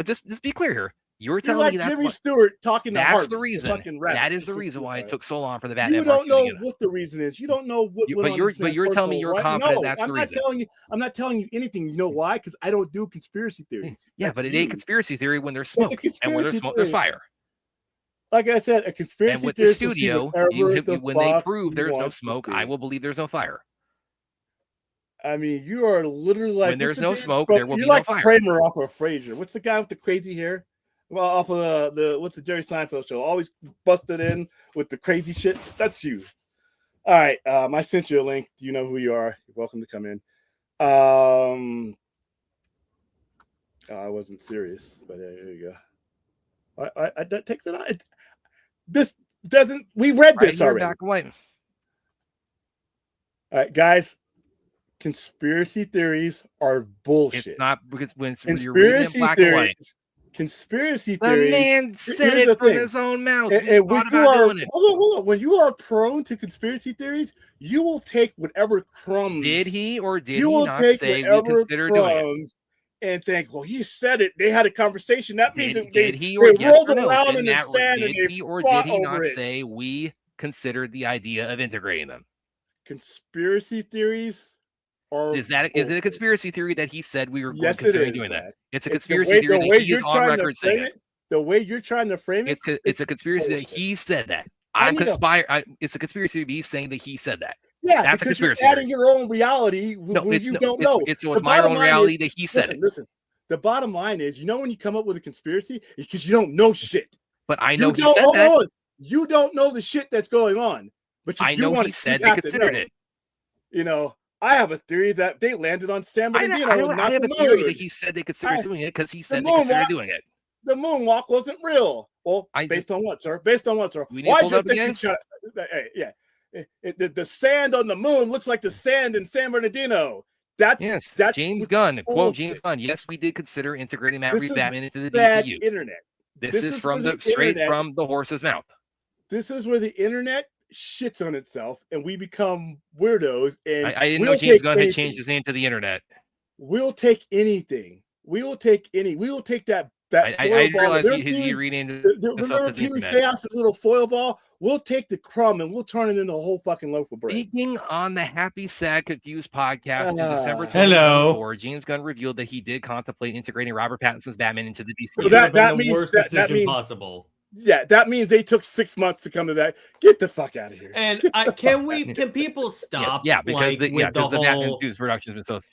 Just be clear here. You're You're telling like me that's Jimmy what, Stewart talking to that's Harvey, the reason. fucking rap. That is the This reason why it superhero. took so long for the Batman. You Part don't 2 know to get what the reason is. You don't know what. You- went but on you're- this but man's you're telling me personal you're life. confident No, that's the I'm not reason. telling you. I'm not telling you anything. You know why? Because I don't do conspiracy theories. Yeah, That's but it you. ain't conspiracy theory when there's a smoke, and where there's conspiracy smoke, there's theory. fire. Like I said, a conspiracy And with the theorist will see studio, whatever when they fuck prove he there's no wants to smoke, see. I will believe there's no fire. I mean, you are literally like When there's what's the no damn smoke, fuck- there will you're be no like fire. Kramer off of Frasier. What's the guy with the crazy hair? Well, off of the what's the Jerry Seinfeld show? Always busted in with the crazy shit. That's you. All right, I sent you a link. You know who you are. You're welcome to come in. I wasn't serious, but here you go. That takes it out. This doesn't. We read Right this here, already. black and white. All right, guys. Conspiracy theories are bullshit. It's not because when you're reading it Conspiracy black and white. theories. Conspiracy The theories. man said here's the it from thing. his own mouth. And, He and when thought you about are doing it. hold on, when you are prone to conspiracy theories, you will take whatever crumbs. Did he or did You he will not take say we whatever consider doing it? crumbs and think, well, he said it. They had a conversation. That means Did, that they, did he or they yes rolled or no? around Did in the Matt- sand did and they he or fought did he over not it. say we considered the idea of integrating them? Conspiracy theories are Is it a bullshit. conspiracy theory that he said we were Yes, it considering is. doing that? Brad. It's a It's conspiracy theory that he is on trying to record saying frame it. it. The way you're trying to frame it, It's a conspiracy that bullshit. he said that. I I'm need a- conspiring. It's a conspiracy of me saying that he said that. yeah, that's a because you're conspiracy adding your own reality No, when it's you no, don't it's, know. It's The my bottom own line reality is- that he said it. Listen. The bottom line is, when you come up with a conspiracy, it's because you don't know shit. But I You know he don't- said hold that. on. You don't know the shit that's going on, but I know he said they considered it. You know, I have a theory that they landed on San Bernardino. I have a theory that he said they considered doing it because he said they considered doing it. The moonwalk wasn't real. Well, based on what, sir? Based on what, sir? Why'd you think you shut? Yeah. The sand on the moon looks like the sand in San Bernardino. That's James Gunn. Quote James Gunn. Yes, we did consider integrating Matt Reeves Batman into the DCU. Internet. This is from straight from the horse's mouth. This is where the internet shits on itself, and we become weirdos. And I didn't know James Gunn had changed his name to the internet. We'll take anything. We will take that. I didn't realize he renamed remember Pee Wee's Chaos' little foil ball? We'll take the crumb and we'll turn it into a whole fucking loaf of bread. Speaking on the Happy, Sad, Confused podcast in December 2024, James Gunn revealed that he did contemplate integrating Robert Pattinson's Batman into the DCU. So that means that means possible. Yeah, that means they took 6 months to come to that. Get the fuck out of here. And can people stop? Yeah, because the Batman Fuse production has been so.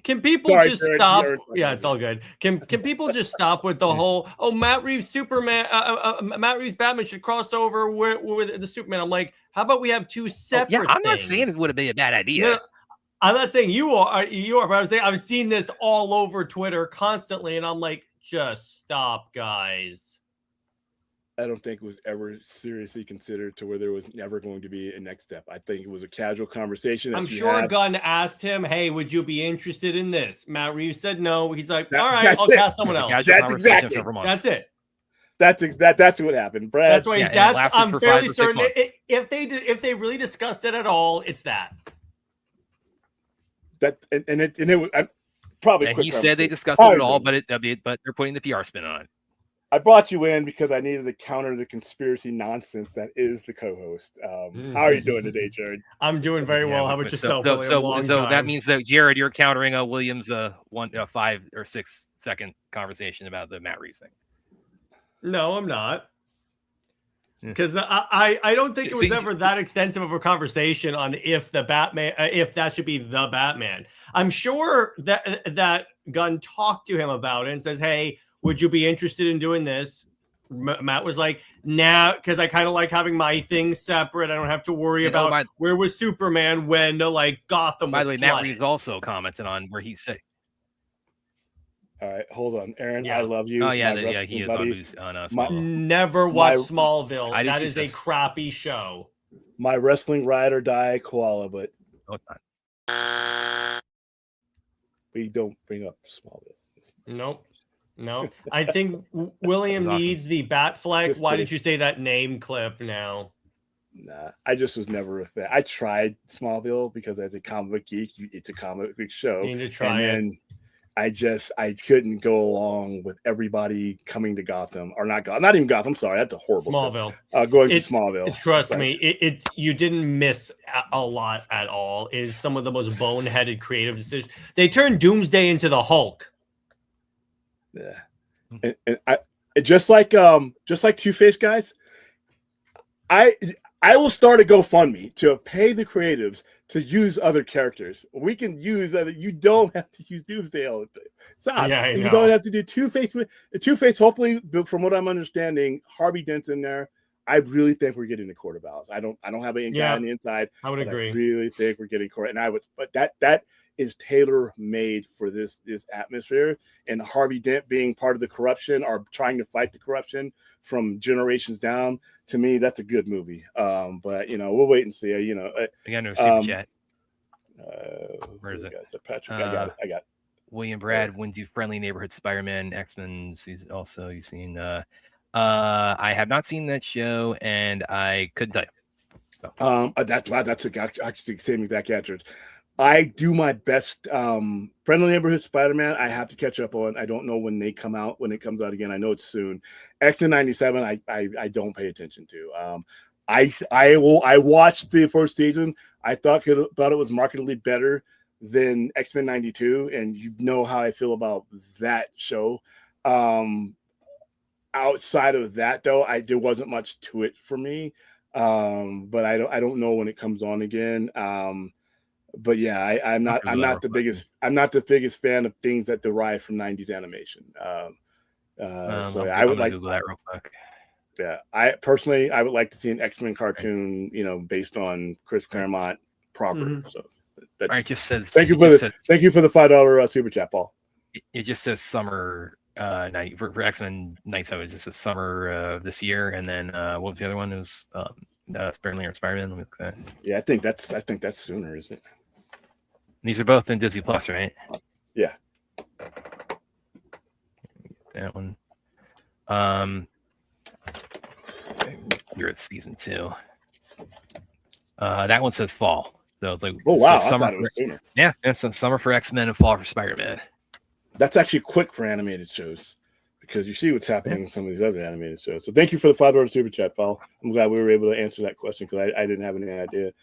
Can people just stop? Yeah, it's all good. Can people just stop with the whole Matt Reeves Superman, Matt Reeves Batman should cross over with the Superman? I'm like, how about we have two separate? I'm not saying it would have been a bad idea. No, I'm not saying you are, but I was saying I've seen this all over Twitter constantly, and I'm like, just stop, guys. I don't think it was ever seriously considered to where there was never going to be a next step. I think it was a casual conversation. I'm sure Gunn asked him, hey, would you be interested in this? Matt Reeves said no. He's like, all right, I'll cast someone else. That's exactly. That's it. That's what happened, Brad. That's why I'm fairly certain if they really discussed it at all, it's that. It probably. And he said they discussed it at all, but they're putting the PR spin on it. I brought you in because I needed to counter the conspiracy nonsense that is the co-host. How are you doing today, Jared? I'm doing very well. How about yourself? So that means that Jared, you're countering Williams' 5 or 6 second conversation about the Matt Reeves thing. No, I'm not. Because I don't think it was ever that extensive of a conversation on if the Batman, if that should be the Batman. I'm sure that Gunn talked to him about it and says, hey, would you be interested in doing this? Matt was like, nah, because I kind of like having my things separate. I don't have to worry about where was Superman when Gotham was By the way, flooded. Matt Reeves also commented on where he said. All right, hold on, Aaron. I love you. Oh yeah, he is on Smallville. Never watched Smallville. That is a crappy show. My wrestling ride or die koala, but we don't bring up Smallville. Nope. No, I think William needs the Batfleck. Why did you say that name clip now? Nah, I just was never a fan. I tried Smallville because as a comic book geek, it's a comic book show. You need to try and then I couldn't go along with everybody coming to Gotham or not even Gotham. Sorry, that's a horrible Smallville. Going to Smallville. Trust me, you didn't miss a lot at all. It is some of the most boneheaded creative decisions. They turned Doomsday into the Hulk. Yeah, and I just like Two-Face guys. I will start a GoFundMe to pay the creatives to use other characters. We can use other. You don't have to use Doomsday all the time. Stop. Yeah, you don't have to do Two-Face. Two-Face. Hopefully, from what I'm understanding, Harvey Dent's in there. I really think we're getting the Court of Owls. I don't have an guy on the inside. I would agree. I really think we're getting Court, but that is tailor made for this atmosphere, and Harvey Dent being part of the corruption or trying to fight the corruption from generations down. To me, that's a good movie. But we'll wait and see. I got no super chat. Where is it? Patrick, I got it. William Brad, when do Friendly Neighborhood Spider-Man X-Men? You've seen. I have not seen that show, and I couldn't tell you. That's actually the same exact answer. I do my best. Friendly Neighborhood Spider-Man, I have to catch up on. I don't know when they come out, when it comes out again. I know it's soon. X-Men 97, I don't pay attention to. I watched the first season. I thought it was markedly better than X-Men 92, and you know how I feel about that show. Outside of that, though, there wasn't much to it for me. But I don't know when it comes on again. But yeah, I'm not the biggest fan of things that derive from 90s animation. So I'm I would gonna like Google that real quick. Yeah, I personally would like to see an X-Men cartoon, based on Chris Claremont proper. Mhm. So All that's right, it just says thank you it for just the says thank you for the $5 super chat, Paul. it just says summer night for X-Men 97. It just says summer of this year, and then what was the other one? It was Spider-Man. Yeah, I think that's sooner, isn't it? These are both in Disney Plus, right? Yeah. That one. You're at season 2. That one says fall. So it's like, Oh wow, so I thought it was sooner. Yeah, so summer for X-Men and fall for Spider-Man. That's actually quick for animated shows because you see what's happening in some of these other animated shows. So thank you for the $5 super chat, Paul. I'm glad we were able to answer that question because I didn't have any idea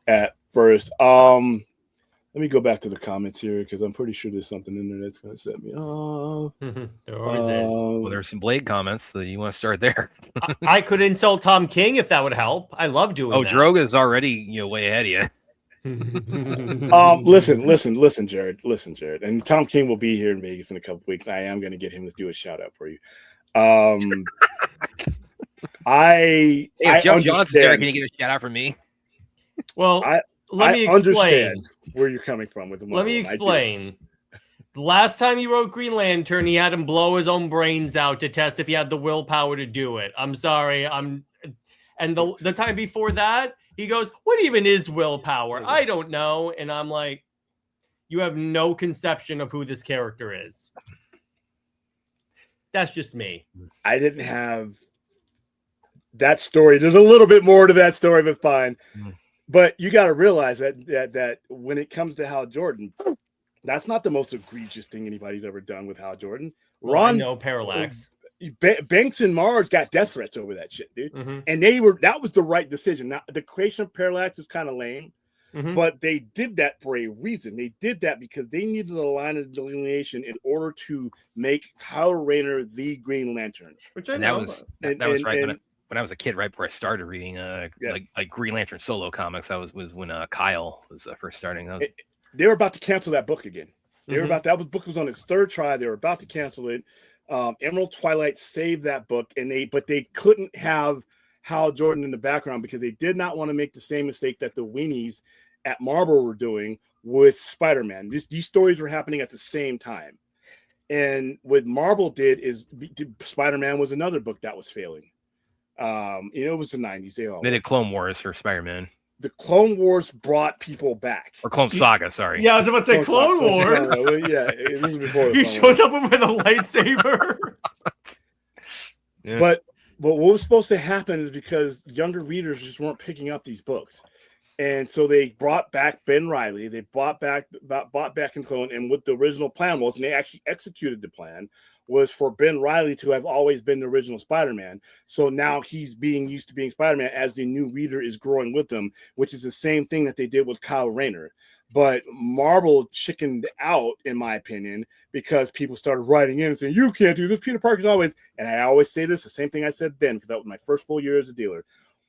at first. Let me go back to the comments here because I'm pretty sure there's something in there that's going to set me off. There always is. Well, there's some Blade comments, so you want to start there. I could insult Tom King if that would help. I love doing that. Droga's already way ahead of you. Listen, Jared. Listen, Jared. And Tom King will be here in Vegas in a couple weeks. I am going to get him to do a shout out for you. I Joe understand. Johnson's there. Can you get a shout out from me? Well, let me explain. Understand where you're coming from with the Let me explain. The last time he wrote Green Lantern, he had him blow his own brains out to test if he had the willpower to do it. I'm sorry. And the time before that, he goes, "What even is willpower? I don't know." And I'm like, "You have no conception of who this character is." That's just me. I didn't have that story. There's a little bit more to that story, but fine. But you got to realize that when it comes to Hal Jordan, that's not the most egregious thing anybody's ever done with Hal Jordan. Ron, no Parallax. Banks and Mars got death threats over that shit, dude. Mm-hmm. And that was the right decision. Now, the creation of Parallax was kind of lame, but they did that for a reason. They did that because they needed a line of delineation in order to make Kyle Rayner the Green Lantern. Which I know. That was right when I was a kid, right before I started reading like Green Lantern solo comics. That was when Kyle was first starting. They were about to cancel that book again. That book was on its third try. They were about to cancel it. Emerald Twilight saved that book, but they couldn't have Hal Jordan in the background because they did not want to make the same mistake that the weenies at Marvel were doing with Spider-Man. These stories were happening at the same time. And what Marvel did is Spider-Man was another book that was failing. It was the 90s. They did Clone Wars for Spider-Man. The Clone Wars brought people back. Or Clone Saga, sorry. Yeah, I was about to say Clone Wars. Yeah, this is before. He shows up with a lightsaber. Yeah. But what was supposed to happen is because younger readers just weren't picking up these books. And so they brought back Ben Reilly. They bought back in Clone. And what the original plan was, and they actually executed the plan, was for Ben Reilly to have always been the original Spider-Man. So now he's being used to being Spider-Man as the new reader is growing with them, which is the same thing that they did with Kyle Rayner. But Marvel chickened out, in my opinion, because people started writing in and saying, "You can't do this. Peter Parker's always," and I always say this, the same thing I said then, because that was my first full year as a dealer.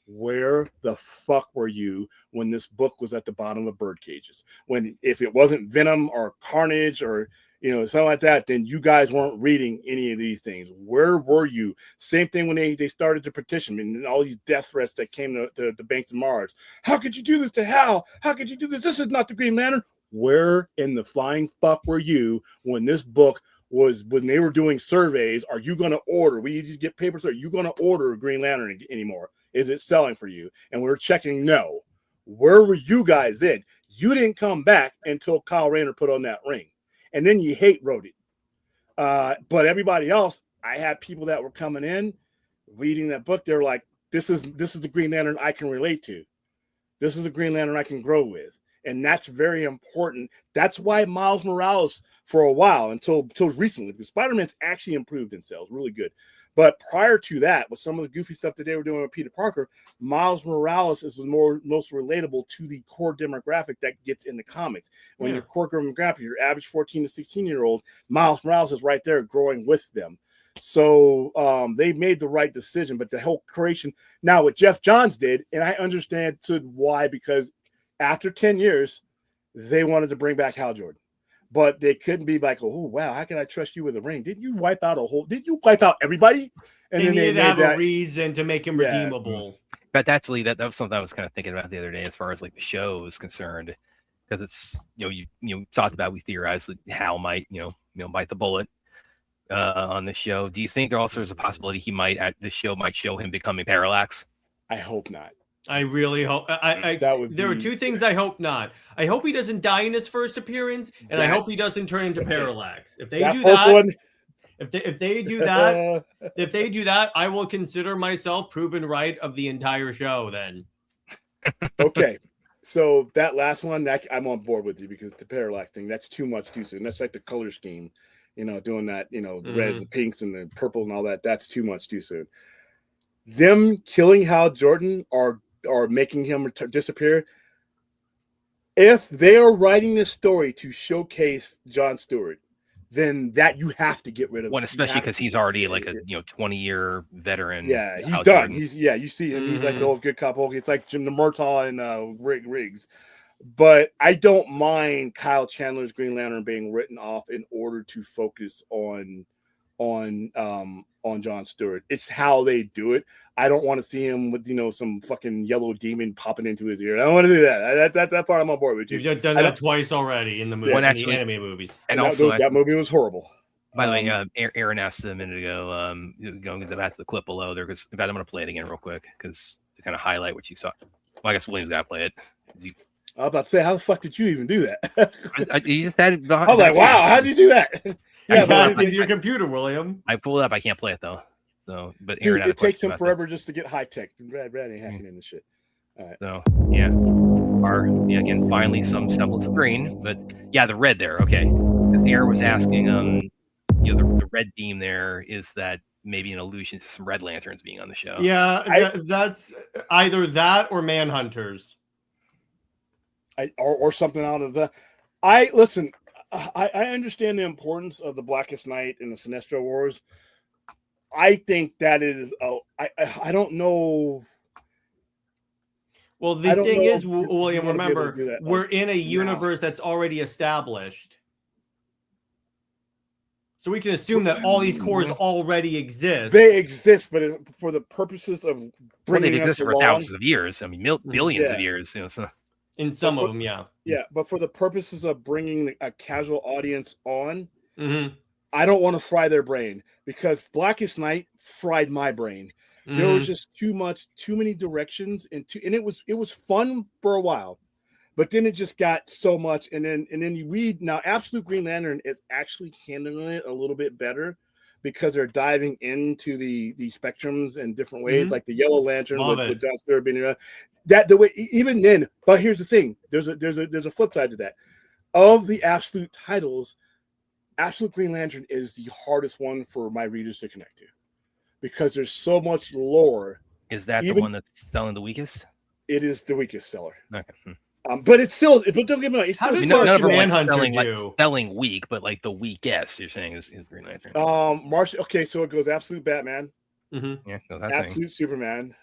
Where the fuck were you when this book was at the bottom of bird cages? If it wasn't Venom or Carnage or something like that, then you guys weren't reading any of these things. Where were you? Same thing when they started to petition and all these death threats that came to Banks and Mars. How could you do this to Hal? How could you do this? This is not the Green Lantern. Where in the flying fuck were you when this book was, when they were doing surveys? Are you going to order? We just get papers. Are you going to order a Green Lantern anymore? Is it selling for you? And we were checking no. Where were you guys then? You didn't come back until Kyle Rayner put on that ring. And then you wrote it. But everybody else, I had people that were coming in, reading that book. They're like, this is the Green Lantern I can relate to. This is the Green Lantern I can grow with. And that's very important. That's why Miles Morales, for a while, until recently, because Spider-Man's actually improved in sales, really good. But prior to that, with some of the goofy stuff that they were doing with Peter Parker, Miles Morales is the most relatable to the core demographic that gets in the comics. When your core demographic, your average 14 to 16-year-old, Miles Morales is right there growing with them. So they made the right decision. But the whole creation, now what Jeff Johns did, and I understand why, because after 10 years, they wanted to bring back Hal Jordan. but they couldn't be like, oh wow, how can I trust you with a ring? Didn't you wipe out everybody? And they then needed they to have that. a reason to make him Yeah. redeemable. But actually, that was something I was kind of thinking about the other day, as far as like the show is concerned, because it's you talked about, we theorized that Hal might bite the bullet on the show. Do you think there also is a possibility the show might show him becoming Parallax? I hope not. I really hope. There are two things I hope not. I hope he doesn't die in his first appearance, and I hope he doesn't turn into Parallax. If they do that, if they do that, if they do that, I will consider myself proven right of the entire show. Then, okay. So that last one, I'm on board with you, because the Parallax thing, that's too much too soon. That's like the color scheme, doing that, the reds, the pinks, and the purple and all that. That's too much too soon. Them killing Hal Jordan or making him disappear, if they are writing this story to showcase John Stewart, then that you have to get rid of. One, especially because he's already like a 20-year veteran. Yeah, he's done. Jordan. You see him. He's like the old good couple. It's like Jim the Murtaugh and Riggs. But I don't mind Kyle Chandler's Green Lantern being written off in order to focus on John Stewart. It's how they do it. I don't want to see him with some fucking yellow demon popping into his ear. I don't want to do that. That's that part I'm on board with you. You've done that twice already in the movie, the anime movies, and also that movie was horrible. By the way, Aaron asked a minute ago, going back to the clip below there, because I'm going to play it again real quick, because to kind of highlight what you saw. Well, I guess William's got to play it. I was about to say, how the fuck did you even do that? You just had it. I was like, wow, how did you do that? Yeah, but with your computer, William. I pulled it up. I can't play it though. So, but Aaron, it takes him forever just to get high tech. Brad ain't hacking in the shit. All right. So again, finally some semblance of green, but yeah, the red there. Okay, because Aaron was asking, the red beam there, is that maybe an allusion to some Red Lanterns being on the show? Yeah, that's either that or Manhunters. Or something out of the. I understand the importance of the Blackest Night and the Sinestro Wars. I think that is. I don't know. Well, the thing is, William, remember, we're in a universe that's already established. So we can assume that all these cores already exist. They exist, but for the purposes of bringing us along, for thousands of years. I mean, billions of years. So. In some of them, yeah. Yeah, but for the purposes of bringing a casual audience on, I don't want to fry their brain, because Blackest Night fried my brain. There was just too many directions, and it was fun for a while, but then it just got so much, and then you read now. Absolute Green Lantern is actually handling it a little bit better, because they're diving into the spectrums in different ways, like the Yellow Lantern with John Stewart being around. That the way even then. But here's the thing: there's a flip side to that. Of the Absolute titles, Absolute Green Lantern is the hardest one for my readers to connect to, because there's so much lore. Is that the one that's selling the weakest? It is the weakest seller. Okay. But it's still. But don't get me wrong. It's still none of them selling weak, but like the weakest. You're saying is Green Lantern. Okay, so it goes Absolute Batman. Yeah, Absolute Superman.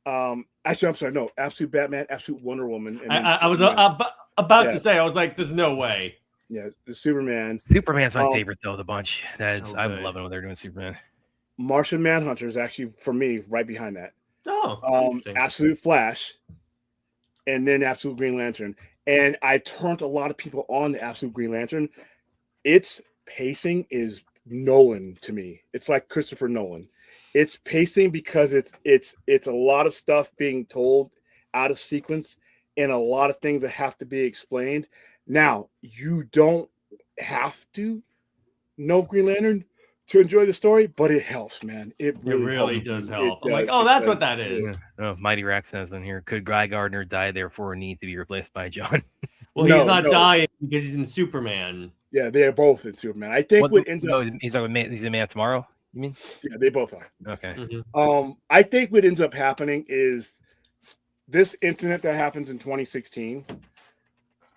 Actually, I'm sorry. No, Absolute Batman, Absolute Wonder Woman. And I was about to say, I was like, "There's no way." Yeah, the Superman. Superman's my favorite though. The bunch. I'm loving what they're doing. Superman. Martian Manhunter is actually, for me, right behind that. Oh, Absolute Flash, and then Absolute Green Lantern. And I turned a lot of people on to Absolute Green Lantern. Its pacing is Nolan to me. It's like Christopher Nolan. It's pacing because it's a lot of stuff being told out of sequence, and a lot of things that have to be explained. Now, you don't have to know Green Lantern to enjoy the story, but it helps, man. It really does help. I'm like, oh, that's what that is. Yeah. Oh, Mighty Rack says in here, could Guy Gardner die, therefore need to be replaced by John? Well, he's not dying because he's in Superman. Yeah, they are both in Superman. I think he's in Man Tomorrow. You mean? Yeah, they both are. Okay. I think what ends up happening is this incident that happens in 2016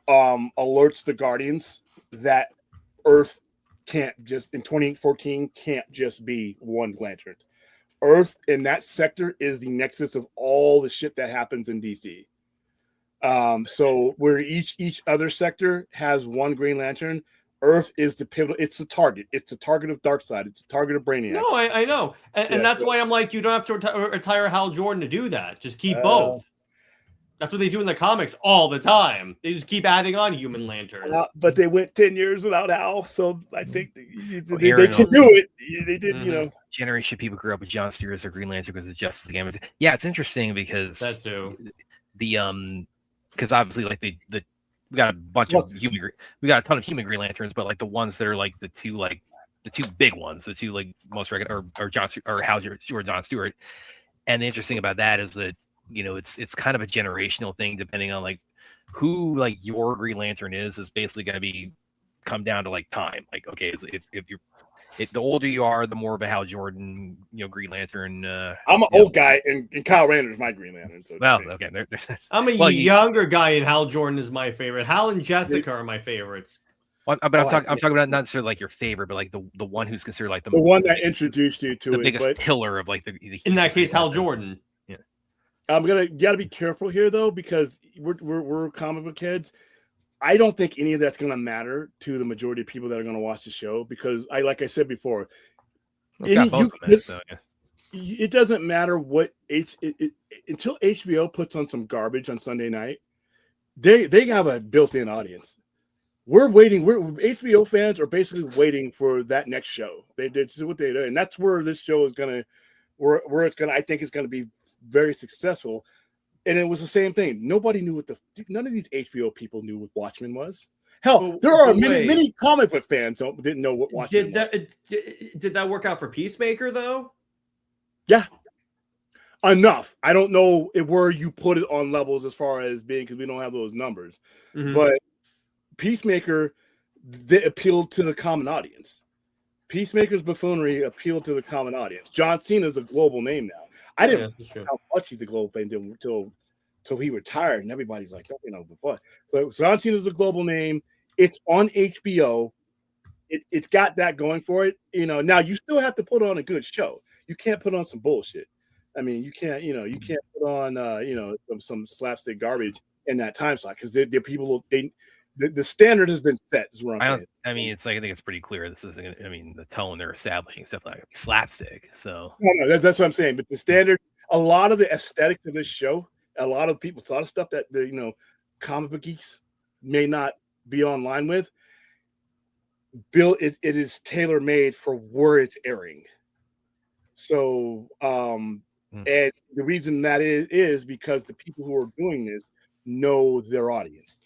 alerts the Guardians that Earth can't just in 2014 can't just be one lantern. Earth in that sector is the nexus of all the shit that happens in DC. So where each other sector has one Green Lantern, Earth is the pivotal. It's the target. It's the target of Darkseid. It's the target of Brainiac. No, I know, and that's why I'm like, you don't have to retire Hal Jordan to do that. Just keep both. That's what they do in the comics all the time. They just keep adding on Human Lantern. But they went 10 years without Hal, so I think they can do it. They did, you know. Generation people grew up with John Stewart as their Green Lantern because of Justice League. Yeah, it's interesting because that's true. Because obviously, like we got a bunch of we got a ton of human Green Lanterns, but like the ones that are like the two big ones, the two like most regular or John or Hal Stewart, John Stewart. And the interesting about that is that, you know, it's kind of a generational thing, depending on like who like your Green Lantern is basically going to come down to like time. Like, okay, if you're the older you are, the more of a Hal Jordan, you know, Green Lantern. I'm an old guy, and Kyle Rayner is my Green Lantern. So well, okay. I'm a younger guy, and Hal Jordan is my favorite. Hal and Jessica are my favorites. Well, but I'm talking about not necessarily like your favorite, but like the one who's considered like the one that introduced you to the biggest pillar of like the in that case, Hal Jordan. Yeah, gotta be careful here though, because we're comic book heads. I don't think any of that's going to matter to the majority of people that are going to watch the show, because like I said before, it doesn't matter what until HBO puts on some garbage on Sunday night. They have a built-in audience. We're waiting. HBO fans are basically waiting for that next show. This is what they do, and that's where this show is gonna, where it's gonna. I think it's gonna be very successful. And it was the same thing. Nobody knew none of these HBO people knew what Watchmen was. Hell, there are many comic book fans didn't know what Watchmen was. Did that work out for Peacemaker though? Yeah, enough. I don't know where you put it on levels as far as being, because we don't have those numbers. Mm-hmm. But Peacemaker, they appealed to the common audience. Peacemaker's buffoonery appealed to the common audience. John Cena is a global name now. I didn't know how much he's a global name until he retired, and everybody's like, you know, what? So John Cena is a global name. It's on HBO. It's got that going for it. You know, now you still have to put on a good show. You can't put on some bullshit. I mean, you can't put on some slapstick garbage in that time slot, because the people the standard has been set, is what I'm saying. I mean, I think it's pretty clear this isn't. I mean, the tone they're establishing is definitely like slapstick. So no, that's what I'm saying. But the standard, a lot of the aesthetics of this show, a lot of stuff that the comic book geeks may not be online with. Bill, it is tailor made for where it's airing. So, and the reason that is because the people who are doing this know their audience.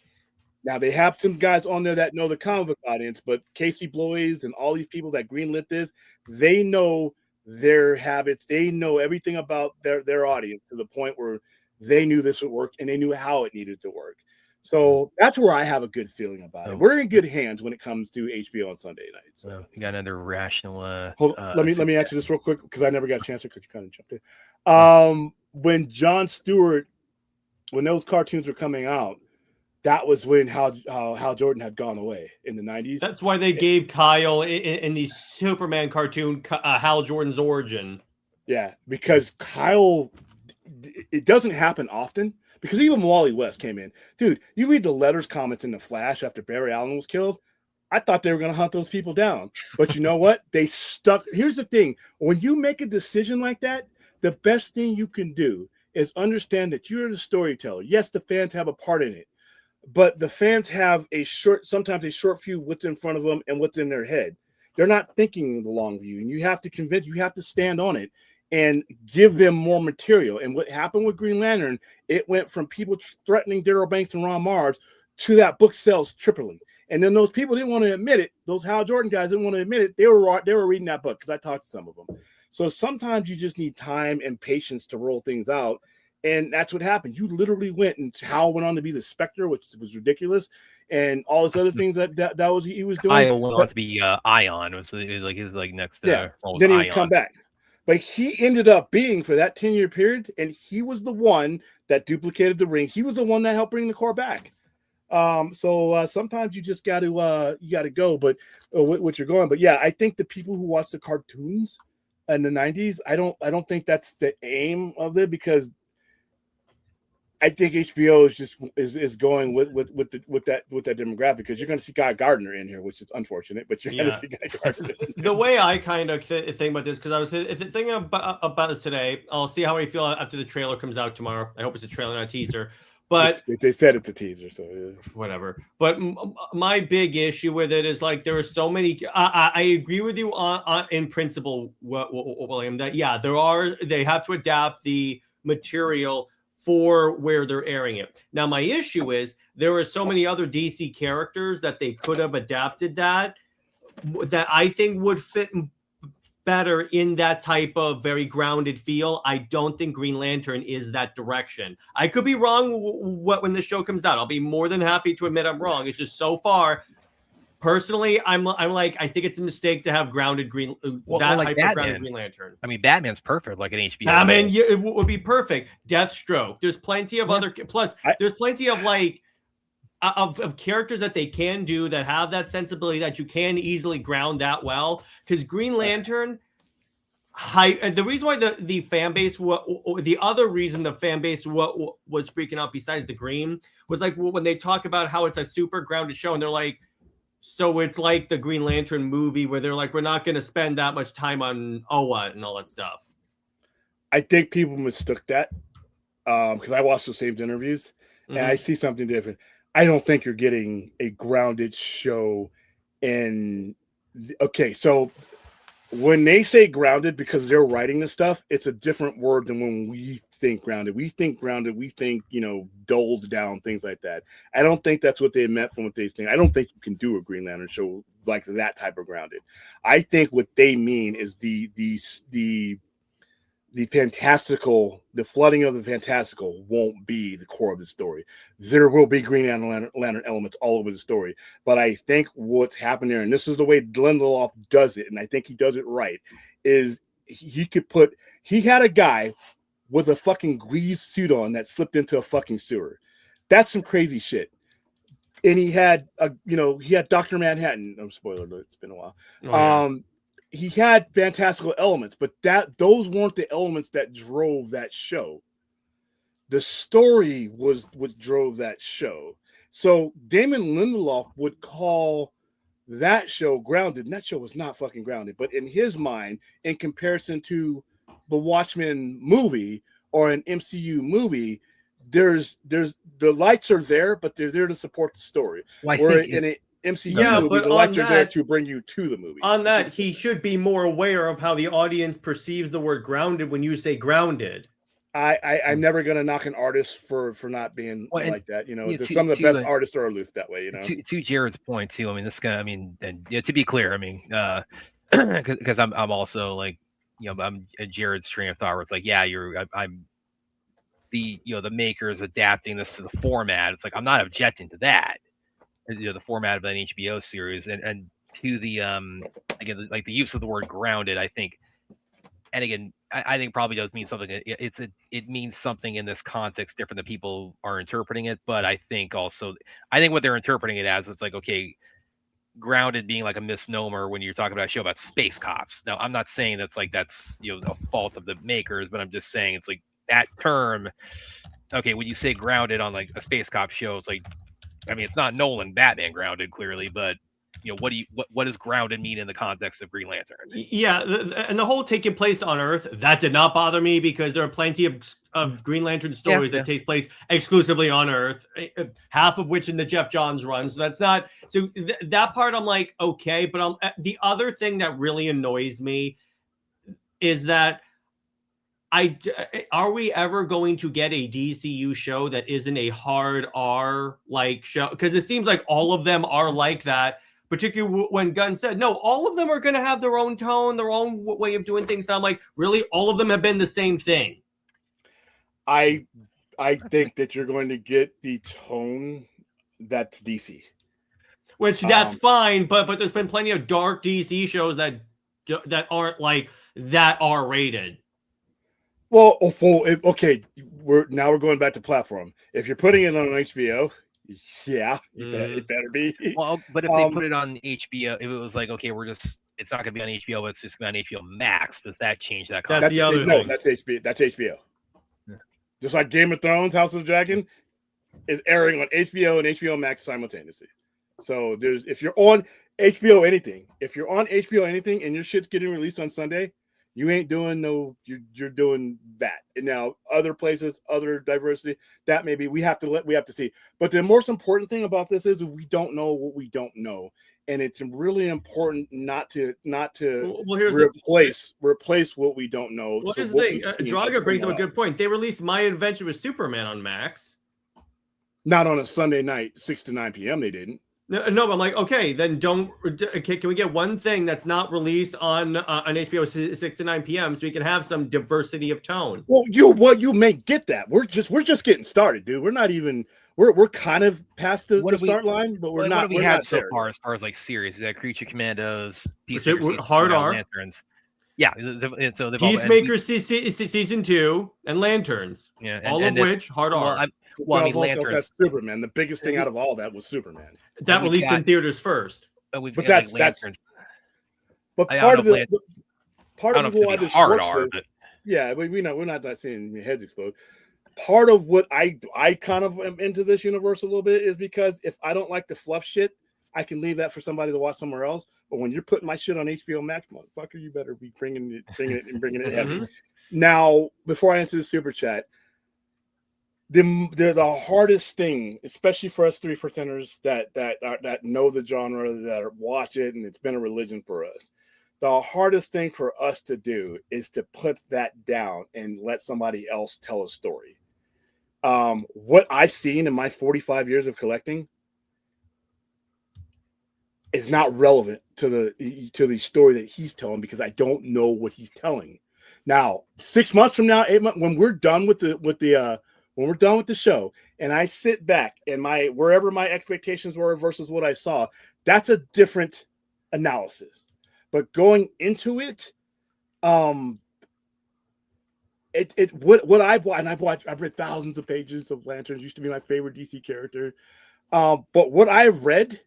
Now, they have some guys on there that know the comic book audience, but Casey Bloys and all these people that greenlit this, they know their habits. They know everything about their audience, to the point where they knew this would work, and they knew how it needed to work. So that's where I have a good feeling about it. We're in good hands when it comes to HBO on Sunday night. So you got another rational. Let me answer this real quick, because I never got a chance to, because you kind of jumped in. When John Stewart, when those cartoons were coming out, that was when Hal Jordan had gone away in the 90s. That's why they gave Kyle in the Superman cartoon Hal Jordan's origin. Yeah, because Kyle, it doesn't happen often, because even Wally West came in. Dude, you read the letters comments in The Flash after Barry Allen was killed. I thought they were going to hunt those people down. But you know what? They stuck. Here's the thing. When you make a decision like that, the best thing you can do is understand that you're the storyteller. Yes, the fans have a part in it, but the fans have sometimes a short view what's in front of them and what's in their head. They're not thinking the long view, and you have to stand on it and give them more material. And what happened with Green Lantern, it went from people threatening Darryl Banks and Ron Mars to that book sells tripling. And then those people didn't want to admit it. Those Hal Jordan guys didn't want to admit it. They were reading that book, because I talked to some of them. So sometimes you just need time and patience to roll things out. And that's what happened. You literally went, and Hal went on to be the Spectre, which was ridiculous, and all these other things that was he was doing. Kyle went on to be Ion, which is like his next. Then he would come back, but he ended up being, for that 10-year period, and he was the one that duplicated the ring. He was the one that helped bring the Corps back. So sometimes you just got to go, but what you're going. But yeah, I think the people who watch the cartoons in the 90s, I don't think that's the aim of it, because I think HBO is just is going with that demographic, because you're going to see Guy Gardner in here, which is unfortunate, but you're going to see Guy Gardner. The way I kind of think about this, because I was thinking about this today. I'll see how I feel after the trailer comes out tomorrow. I hope it's a trailer, not a teaser. But they said it's a teaser, so yeah. Whatever. But my big issue with it is like there are so many. I agree with you on in principle, William. That they have to adapt the material for where they're airing it. Now, my issue is there are so many other DC characters that they could have adapted that I think would fit better in that type of very grounded feel. I don't think Green Lantern is that direction. I could be wrong when the show comes out. I'll be more than happy to admit I'm wrong. It's just so far, personally, I'm like, I think it's a mistake to have grounded Green grounded Green Lantern. I mean, Batman's perfect, like an HBO. I mean, it would be perfect. Deathstroke. There's plenty of other. Plus, there's plenty of like of characters that they can do that have that sensibility that you can easily ground that well. Because Green Lantern, the reason why the fan base, the other reason the fan base was freaking out besides the green was like when they talk about how it's a super grounded show, and they're like, so it's like the Green Lantern movie where they're like, we're not going to spend that much time on Oa and all that stuff. I think people mistook that because I watched those same interviews and I see something different. I don't think you're getting a grounded show so when they say grounded, because they're writing the stuff, it's a different word than when we think grounded. We think grounded, we think, dulled down, things like that. I don't think that's what they meant from what they think. I don't think you can do a Green Lantern show like that type of grounded. I think what they mean is the fantastical, the flooding of the fantastical won't be the core of the story. There will be Green Lantern elements all over the story. But I think what's happened there, and this is the way Lindelof does it, and I think he does it right, is he had a guy with a fucking greased suit on that slipped into a fucking sewer. That's some crazy shit. And he had Dr. Manhattan. No, spoiler alert, it's been a while. He had fantastical elements, but those weren't the elements that drove that show. The story was what drove that show. So Damon Lindelof would call that show grounded, and that show was not fucking grounded. But in his mind, in comparison to the Watchmen movie or an MCU movie, there's the lights are there, but they're there to support the story. In an MCU movie, the lights are there to bring you to the movie. On that, he should be more aware of how the audience perceives the word grounded when you say grounded. I'm never gonna knock an artist for not being like that. Some of the best artists are aloof that way. To Jared's point too. I mean, this guy. I mean, and to be clear, I mean, because I'm also like, I'm Jared's train of thought where it's like, I'm the makers adapting this to the format. It's like I'm not objecting to that. The format of an HBO series and to the again, like the use of the word grounded, I think, and again, I think probably does mean something. It means something in this context different than people are interpreting it. But I think what they're interpreting it as, it's like, okay, grounded being like a misnomer when you're talking about a show about space cops. Now, I'm not saying that's a fault of the makers, but I'm just saying it's like that term. Okay, when you say grounded on like a space cop show, it's like, I mean, it's not Nolan Batman grounded clearly, but what does grounded mean in the context of Green Lantern? Yeah, and the whole taking place on Earth, that did not bother me because there are plenty of Green Lantern stories that takes place exclusively on Earth, half of which in the Jeff Johns run. So that's not that part. I'm like, okay, but the other thing that really annoys me is that are we ever going to get a DCU show that isn't a hard R like show? Because it seems like all of them are like that, particularly when Gunn said, no, all of them are going to have their own tone, their own way of doing things. And I'm like, really? All of them have been the same thing. I think that you're going to get the tone that's DC. Which that's fine, but there's been plenty of dark DC shows that aren't like that R-rated. Well, okay, we're going back to platform. If you're putting it on HBO, it better be. Well, but if they put it on HBO, if it was like, okay, it's not going to be on HBO, but it's just going to be on HBO Max, does that change that concept? That's the other thing. That's HBO. just like Game of Thrones, House of the Dragon, is airing on HBO and HBO Max simultaneously. So if you're on HBO anything, and your shit's getting released on Sunday, you ain't doing you're doing that. And now other places, other diversity, that maybe we have to see. But the most important thing about this is we don't know what we don't know. And it's really important not to replace what we don't know. Well, here's the thing. Draga brings up a good point. They released My Adventure with Superman on Max. Not on a Sunday night, 6 to 9 p.m. They didn't. No, but I'm like, okay, then can we get one thing that's not released on HBO 6 to 9 p.m. so we can have some diversity of tone? Well, you may get that. We're just getting started, dude. We're not even. We're kind of past the start line, but we're not. What have we had so far as like series? We had Creature Commandos, Hard R, Lanterns. Yeah, so Peacemaker season 2 and Lanterns. Yeah, all of which Hard R. Well, I mean, Lanterns. That's Superman. The biggest thing out of all that was Superman. That released in theaters first. But that's But part of why this works is, yeah, we know we're not seeing heads explode. Part of what I kind of am into this universe a little bit is because if I don't like the fluff shit, I can leave that for somebody to watch somewhere else. But when you're putting my shit on HBO Max, motherfucker, you better be bringing it heavy. Now, before I answer the super chat, the hardest thing, especially for us 3%ers that know the genre, that watch it, and it's been a religion for us. The hardest thing for us to do is to put that down and let somebody else tell a story. What I've seen in my 45 years of collecting is not relevant to the story that he's telling, because I don't know what he's telling. Now, 6 months from now, 8 months, when we're done with the show, and I sit back and wherever my expectations were versus what I saw, that's a different analysis. But going into it, I've read thousands of pages of Lanterns. Used to be my favorite DC character. But what I've read,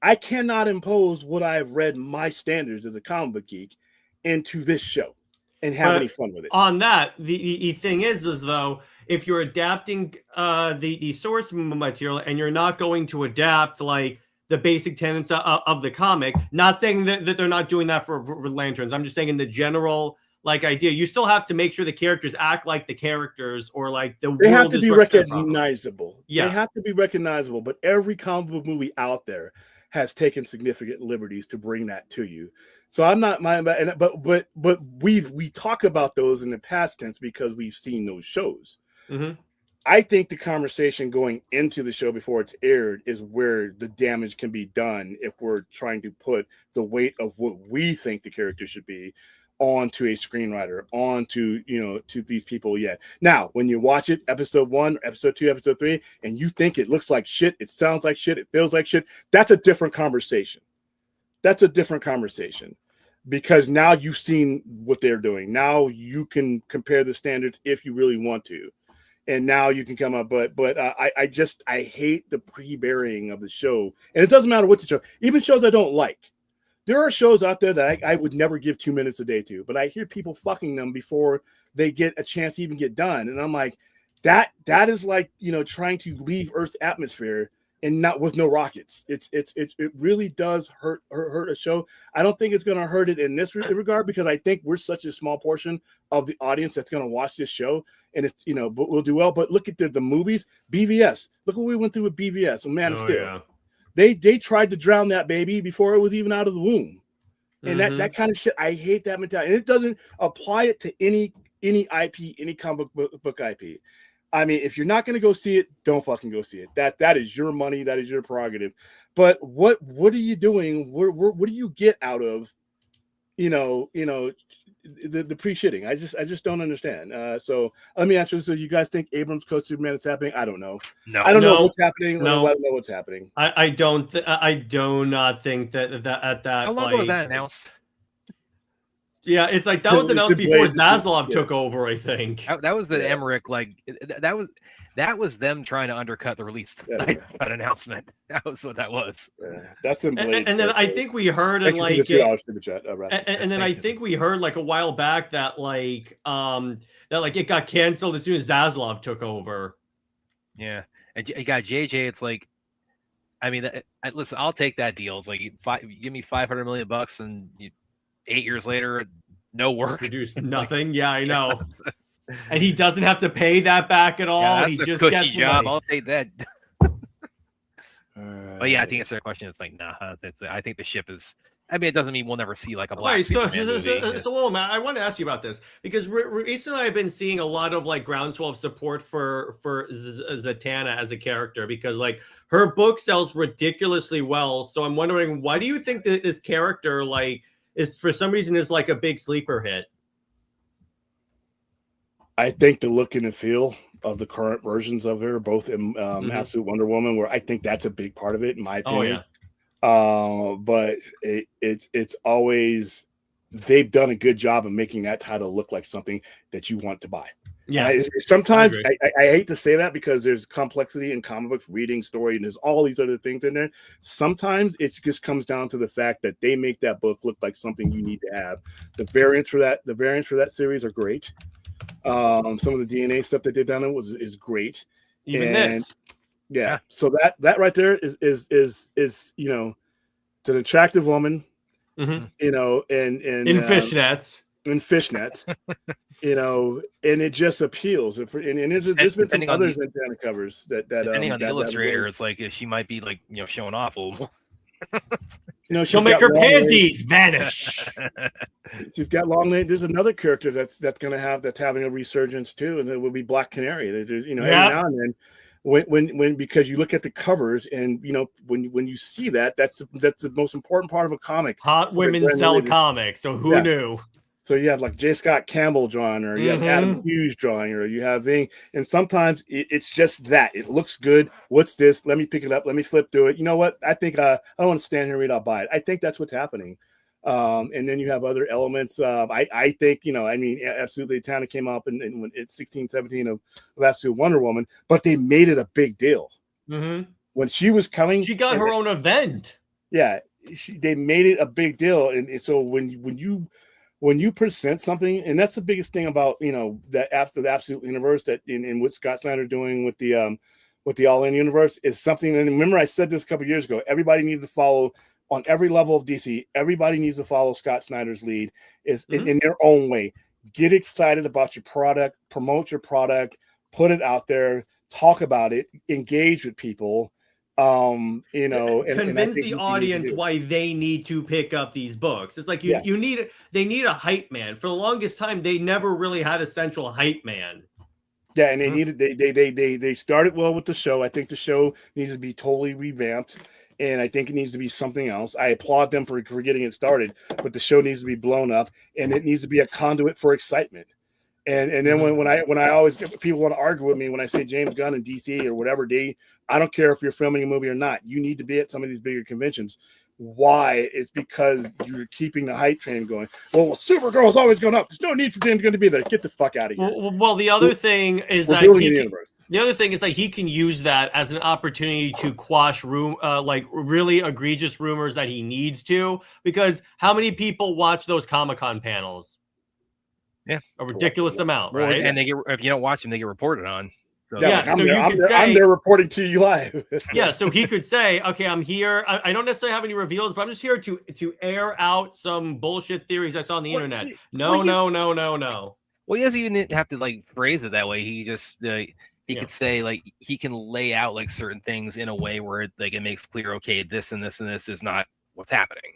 I cannot impose what I've read, my standards as a comic book geek, into this show and have any fun with it. On that, the thing is though, if you're adapting the source material and you're not going to adapt like the basic tenets of the comic, not saying that they're not doing that for Lanterns. I'm just saying in the general idea, you still have to make sure the characters act like the characters, or like they have to be recognizable. Yeah, they have to be recognizable. But every comic book movie out there has taken significant liberties to bring that to you. So I'm not but we talk about those in the past tense because we've seen those shows. Mm-hmm. I think the conversation going into the show before it's aired is where the damage can be done if we're trying to put the weight of what we think the character should be onto a screenwriter, onto, to these people yet. Now, when you watch it, episode 1, episode 2, episode 3, and you think it looks like shit, it sounds like shit, it feels like shit, that's a different conversation. Because now you've seen what they're doing. Now you can compare the standards if you really want to. And now you can come up, but I hate the pre-burying of the show. And it doesn't matter what's the show, even shows I don't like. There are shows out there that I would never give 2 minutes a day to, but I hear people fucking them before they get a chance to even get done. And I'm like, that is like, trying to leave Earth's atmosphere and not with no rockets. It really does hurt a show. I don't think it's going to hurt it in this regard, because I think we're such a small portion of the audience that's going to watch this show, and it's, but we'll do well. But look at the movies, BVS. Look what we went through with BVS and Man of Steel. Yeah. They tried to drown that baby before it was even out of the womb, and that kind of shit. I hate that mentality, and it doesn't apply it to any IP, any comic book IP. I mean, if you're not going to go see it, don't fucking go see it. That is your money. That is your prerogative. But what are you doing? What do you get out of, the pre-shitting? I just don't understand. So let me ask you: so you guys think Abrams Code Superman is happening? I don't know. No, I don't know what's happening. No, I don't know what's happening. I do not think that at that. How long ago was that announced? Yeah, it's like that was announced before Zaslav took over, I think. That was the Emmerich, like that was them trying to undercut the release of the Snyder Cut announcement. That was what that was. That's in Blade. And then I think we heard and like and then I think we heard like a while back that it got canceled as soon as Zaslav took over. Yeah, and you got JJ. It's like, I mean, listen, I'll take that deal. It's like you give me $500 million and 8 years later, no work, produced nothing. Yeah, I know. And he doesn't have to pay that back at all. Yeah, that's he a just cushy gets job. money. I'll take that. But yeah, I think it's their question. It's like, nah. I think the ship is. I mean, it doesn't mean we'll never see like a black. So Matt, I want to ask you about this because recently I've been seeing a lot of like groundswell of support for Zatanna as a character because like her book sells ridiculously well. So I'm wondering, why do you think that this character like is for some reason is like a big sleeper hit? I think the look and the feel of the current versions of her, both in Absolute Wonder Woman, where I think that's a big part of it, in my opinion. Oh, yeah. But it's always, they've done a good job of making that title look like something that you want to buy. Yeah. Sometimes I hate to say that because there's complexity in comic books, reading, story, and there's all these other things in there. Sometimes it just comes down to the fact that they make that book look like something you need to have. The variants for that series are great. Some of the DNA stuff that they've done is great. Even this. Yeah. So that right there is it's an attractive woman, and in fishnets. In fishnets, and it just appeals. And there's been some others in Zatanna covers that depending on the illustrator, it's like she might be like showing off a little more. She'll make her panties vanish. She's got long legs. There's another character that's having a resurgence too, and it will be Black Canary. There's, every now and then, when because you look at the covers and when you see that's the most important part of a comic. Hot women sell comics, so who knew? So you have like J. Scott Campbell drawing her, you have Adam Hughes drawing her, you have and sometimes it's just that it looks good. What's this? Let me pick it up. Let me flip through it. You know what? I think I don't want to stand here and read. I'll buy it. I think that's what's happening. And then you have other elements. I think absolutely. Zatanna came up in 16, 17 of Absolute Wonder Woman, but they made it a big deal when she was coming. She got her own event. Yeah, they made it a big deal, and so when you present something, and that's the biggest thing about that after the Absolute Universe that in what Scott Snyder doing with the All In Universe is something. And remember, I said this a couple of years ago. Everybody needs to follow on every level of DC. Everybody needs to follow Scott Snyder's lead in their own way. Get excited about your product, promote your product, put it out there, talk about it, engage with people. And convince the audience why they need to pick up these books. It's like they need a hype man. For the longest time, they never really had a central hype man. Yeah, and they started well with the show. I think the show needs to be totally revamped, and I think it needs to be something else. I applaud them for getting it started, but the show needs to be blown up, and it needs to be a conduit for excitement. And then when I always get people want to argue with me when I say James Gunn and DC or whatever, I don't care if you're filming a movie or not. You need to be at some of these bigger conventions. Why? It's because you're keeping the hype train going. Well, Supergirl's always going up. There's no need for James Gunn to be there. Get the fuck out of here. Well, the other thing is that he can use that as an opportunity to quash really egregious rumors that he needs to. Because how many people watch those Comic-Con panels? Yeah, a ridiculous amount, right? And they get, if you don't watch them, they get reported on. So. I'm there reporting to you live. Yeah, so he could say, "Okay, I'm here. I don't necessarily have any reveals, but I'm just here to air out some bullshit theories I saw on the internet." No. Well, he doesn't even have to phrase it that way. He just could say he can lay out certain things in a way where it makes clear, okay, this and this and this is not what's happening.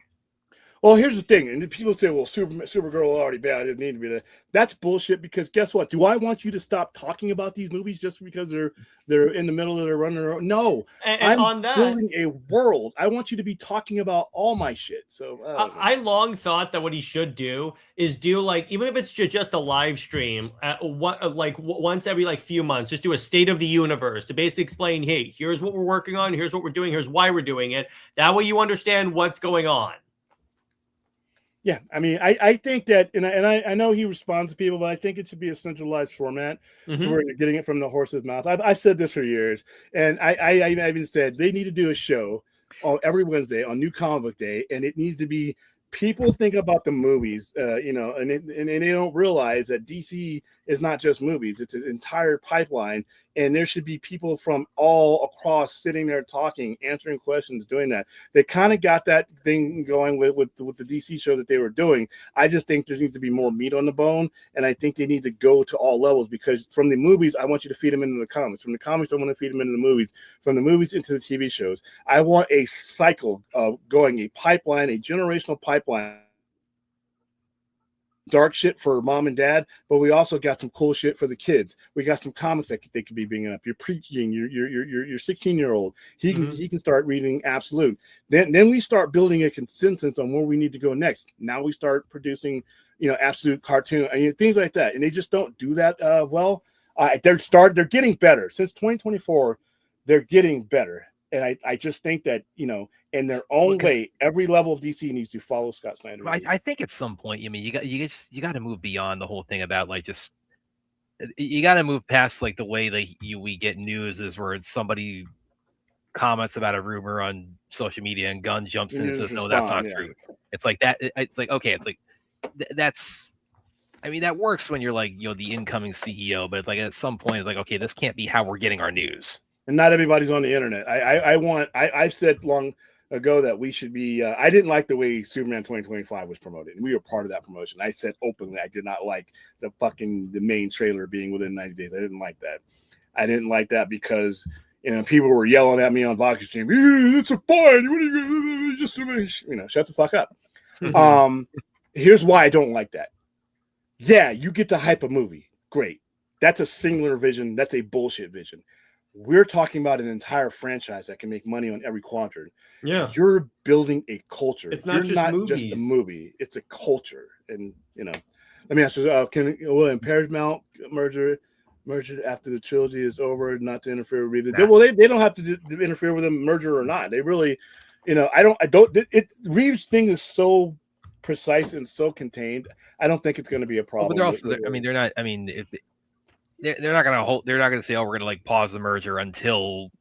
Well, here's the thing, and people say, "Well, Supergirl already bad; it need to be there." That's bullshit. Because guess what? Do I want you to stop talking about these movies just because they're in the middle of their run? No, and I'm building a world. I want you to be talking about all my shit. So I long thought that what he should do is do even if it's just a live stream, once every few months, just do a state of the universe to basically explain, hey, here's what we're working on, here's what we're doing, here's why we're doing it. That way, you understand what's going on. Yeah, I mean, I think that, and I know he responds to people, but I think it should be a centralized format to where you're getting it from the horse's mouth. I said this for years, and I even said they need to do a show on every Wednesday on New Comic Book Day, and it needs to be people think about the movies, and they don't realize that DC is not just movies; it's an entire pipeline, and there should be people from all across sitting there talking, answering questions, doing that. They kind of got that thing going with the DC show that they were doing. I just think there needs to be more meat on the bone, and I think they need to go to all levels, because from the movies, I want you to feed them into the comics. From the comics, I want to feed them into the movies. From the movies into the TV shows. I want a cycle going, a pipeline, a generational pipeline. Dark shit for mom and dad, but we also got some cool shit for the kids. We got some comics that they could be bringing up. You're preaching, your 16-year-old. He can start reading Absolute. Then we start building a consensus on where we need to go next. Now we start producing, Absolute cartoon, things like that. And they just don't do that well. They're getting better since 2024. They're getting better. And I just think that, in their own way, every level of DC needs to follow Scott Snyder. I think at some point, you got to move beyond the whole thing about you got to move past like the way that we get news is where somebody comments about a rumor on social media and Gunn jumps in and says, no, that's not true. It's like that. It's like, okay, it's like that's. I mean, that works when you're like, the incoming CEO, but like at some point, it's like, okay, this can't be how we're getting our news. And not everybody's on the internet. I've said long ago that we should be. I didn't like the way Superman 2025 was promoted, and we were part of that promotion. I said openly I did not like the main trailer being within 90 days. I didn't like that. I didn't like that because people were yelling at me on Vox Stream. It's a fine. What are you just shut the fuck up. Here's why I don't like that. Yeah, you get to hype a movie. Great. That's a singular vision. That's a bullshit vision. We're talking about an entire franchise that can make money on every quadrant. Yeah, you're building a culture. It's not just a movie; it's a culture. And let me ask you: will Paramount merger after the trilogy is over, not to interfere with either? Well, they don't have to interfere with a merger or not. They really, I don't. Reeves' thing is so precise and so contained. I don't think it's going to be a problem. Well, but they're also, they're not. I mean, if they're not going to hold. They're not going to say, "Oh, we're going to like pause the merger until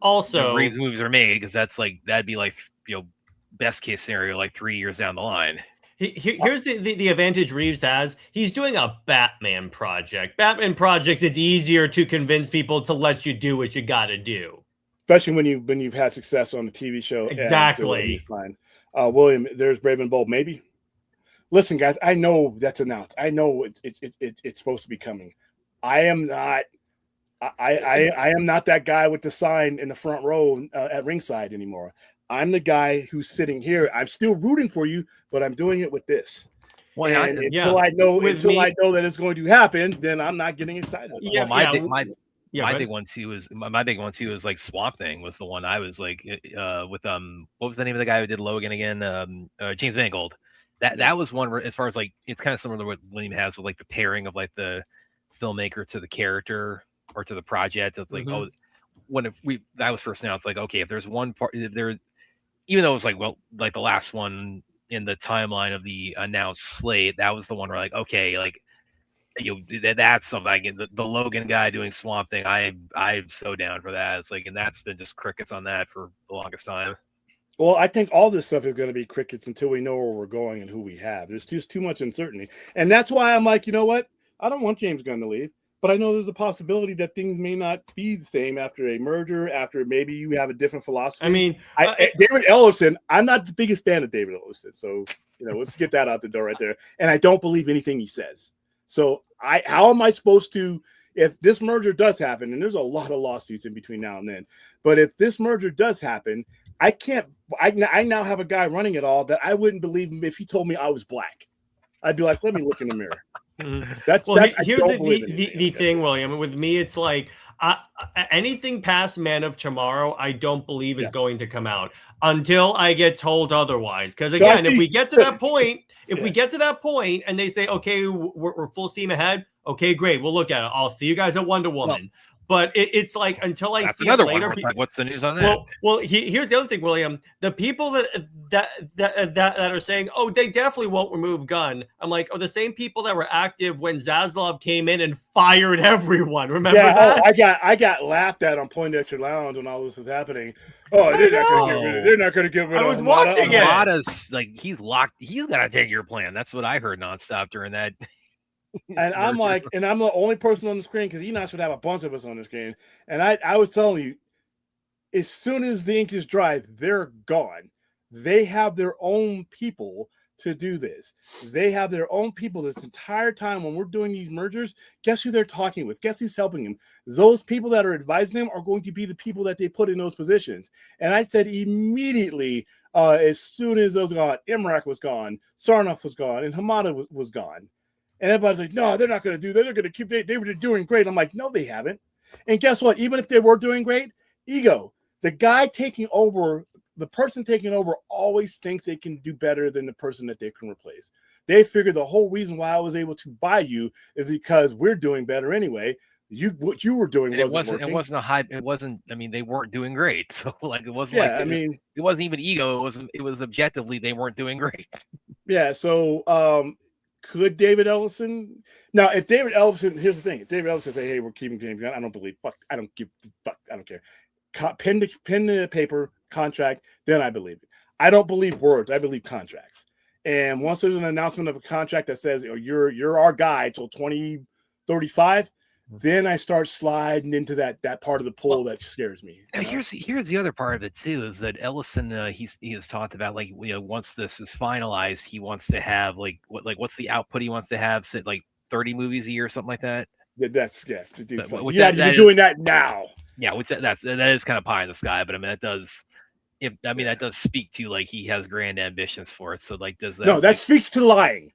also Reeves movies are made," because that'd be like best case scenario, like 3 years down the line. Here's the advantage Reeves has. He's doing a Batman project. Batman projects, it's easier to convince people to let you do what you got to do, especially when you've had success on the TV show. Exactly. Fine. William, there's Brave and Bold. Maybe. Listen, guys. I know that's announced. I know it's supposed to be coming. I am not. I am not that guy with the sign in the front row at ringside anymore. I'm the guy who's sitting here. I'm still rooting for you, but I'm doing it with this. Well, until I know that it's going to happen, then I'm not getting excited. Yeah, my big one too is like Swamp Thing was the one I was like with what was the name of the guy who did Logan again? James Mangold. That was one where, as far as like, it's kind of similar to what William has with like the pairing of like the filmmaker to the character or to the project. It's like, that was first announced, like, okay, if there's one part there, even though it was like, well, like the last one in the timeline of the announced slate, that was the one where like, okay, like that's something. Like the Logan guy doing Swamp Thing, I'm so down for that. It's like, and that's been just crickets on that for the longest time. Well, I think all this stuff is going to be crickets until we know where we're going and who we have. There's just too much uncertainty. And that's why I'm like, you know what? I don't want James Gunn to leave, but I know there's a possibility that things may not be the same after a merger, after maybe you have a different philosophy. I mean, David Ellison, I'm not the biggest fan of David Ellison. So, let's get that out the door right there. And I don't believe anything he says. So how am I supposed to, if this merger does happen, and there's a lot of lawsuits in between now and then, but if this merger does happen, I now have a guy running it all that I wouldn't believe him if he told me I was black. I'd be like, let me look in the mirror. Here's the thing, William. With me, it's like anything past Man of Tomorrow, I don't believe is going to come out until I get told otherwise. Because again, if we get to that point, and they say, okay, we're full steam ahead, okay, great, we'll look at it. I'll see you guys at Wonder Woman. but it's like until I That's see another it later. one. What's the news on that? Well, here's the other thing, William. The people that are saying, "Oh, they definitely won't remove Gunn," I'm like, are the same people that were active when Zaslav came in and fired everyone. Remember that? I got laughed at on Poindexter Lounge when all this is happening. Oh, they're not going to get rid of. I was watching it. Hamada's like he's locked. He's got a 10-year plan. That's what I heard nonstop during that. And I'm like, and I'm the only person on the screen because Enoch should have a bunch of us on the screen. And I was telling you, as soon as the ink is dry, they're gone. They have their own people to do this. They have their own people this entire time when we're doing these mergers. Guess who they're talking with? Guess who's helping them? Those people that are advising them are going to be the people that they put in those positions. And I said immediately, as soon as those gone, Imrak was gone, Sarnoff was gone, and Hamada was gone. And everybody's like, no, they're not going to do that. They're going to keep, they were doing great. I'm like, no, they haven't. And guess what? Even if they were doing great, ego, the guy taking over, the person taking over always thinks they can do better than the person that they can replace. They figure the whole reason why I was able to buy you is because we're doing better anyway. What you were doing wasn't working. It wasn't a high. It wasn't. I mean, they weren't doing great. So like, it wasn't. Yeah, like, it wasn't even ego. It was objectively they weren't doing great. Yeah. So could David Ellison now? If David Ellison, here's the thing: if David Ellison say, "Hey, we're keeping James Gunn," I don't believe. Fuck, I don't give. Fuck, I don't care. Pen the paper contract, then I believe it. I don't believe words. I believe contracts. And once there's an announcement of a contract that says, "Oh, you're our guy till 2035," then I start sliding into that part of the pool that scares me. And here's the other part of it too, is that Ellison he has talked about, like, you know, once this is finalized, he wants to have what's the output he wants to have, say, like 30 movies a year or something like that. That's yeah. To do you're doing that now. Yeah, which that is kind of pie in the sky, but I mean that does. That does speak to, like, he has grand ambitions for it. So like, does that? No, that speaks to lying.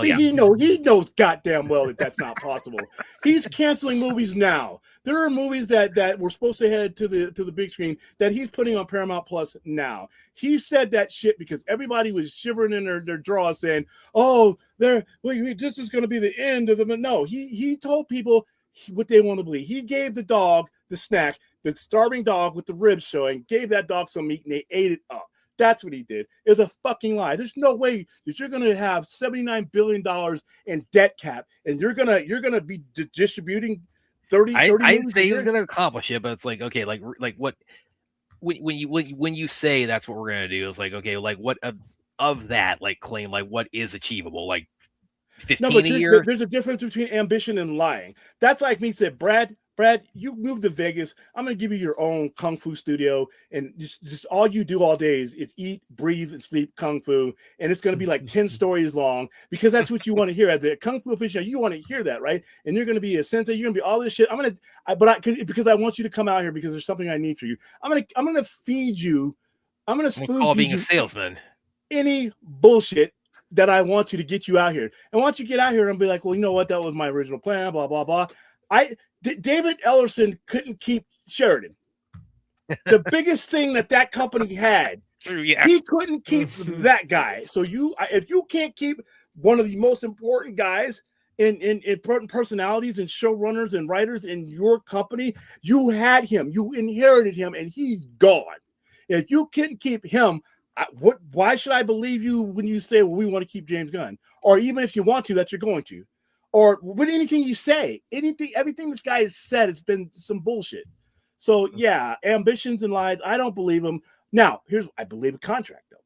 He knows goddamn well that that's not possible. He's canceling movies now. There are movies that were supposed to head to the big screen that he's putting on Paramount Plus now. He said that shit because everybody was shivering in their drawers saying, "Oh, this is going to be the end of them." No, he told people what they want to believe. He gave the dog the snack, the starving dog with the ribs showing, gave that dog some meat, and they ate it up. That's what he did. It's a fucking lie. There's no way that you're going to have $79 billion in debt cap and you're gonna be distributing 30. I didn't say he was going to accomplish it, but it's like, okay, like what when you say that's what we're going to do, it's like, okay, like what of that, like, claim, like what is achievable, like 15 a year. There's a difference between ambition and lying. That's like me said, Brad, you moved to Vegas. I'm going to give you your own Kung Fu studio. And just all you do all day is eat, breathe, and sleep Kung Fu. And it's going to be like 10 stories long because that's what you want to hear. As a Kung Fu aficionado, you want to hear that, right? And you're going to be a sensei. You're going to be all this shit. Because I want you to come out here because there's something I need for you. I'm going to feed you. I'm going to spoon feed being you a salesman. Any bullshit that I want you to get you out here. And once you get out here and be like, well, you know what? That was my original plan, blah, blah, blah. David Ellison couldn't keep Sheridan. The biggest thing that company had, he couldn't keep that guy. So if you can't keep one of the most important guys in important personalities and showrunners and writers in your company, you had him, you inherited him, and he's gone. If you couldn't keep him, why should I believe you when you say, well, we want to keep James Gunn? Or even if you want to, that you're going to. Or with anything you say, everything this guy has said has been some bullshit. So yeah, ambitions and lies, I don't believe him. Now, I believe a contract though.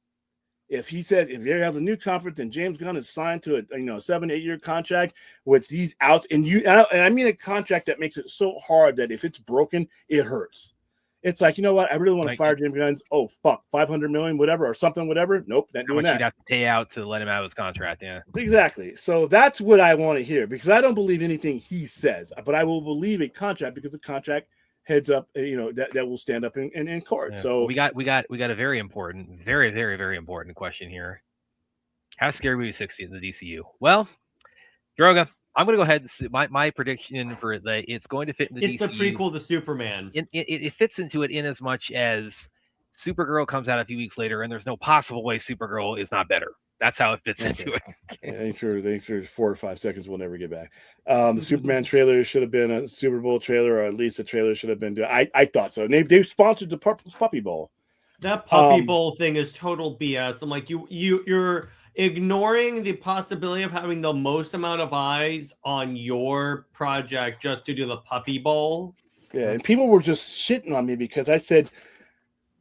If he says if there has a new contract and James Gunn is signed to a 7-8 year contract with these outs, and I mean a contract that makes it so hard that if it's broken, it hurts. It's like, you know what? I really want to fire James Gunn. Oh, fuck, $500 million, whatever, or something, whatever. Nope, not doing that. You'd have to pay out to let him out of his contract, yeah. Exactly. So that's what I want to hear because I don't believe anything he says, but I will believe a contract because the contract heads up, that will stand up in court. Yeah. So we got a very important, very, very, very important question here. How Scary Movie 60 in the DCU? Well, Droga, I'm going to go ahead and see my prediction for that. It's going to fit in the DCU. It's the prequel to Superman. It fits into it in as much as Supergirl comes out a few weeks later, and there's no possible way Supergirl is not better. That's how it fits Okay. into it. Thanks for 4 or 5 seconds. We'll never get back. The Superman trailer should have been a Super Bowl trailer, or at least a trailer should have been. I thought so. And they've sponsored the Puppy Bowl. That Puppy Bowl thing is total BS. I'm like, you're ignoring the possibility of having the most amount of eyes on your project just to do the Puppy Bowl. Yeah, and people were just shitting on me because I said,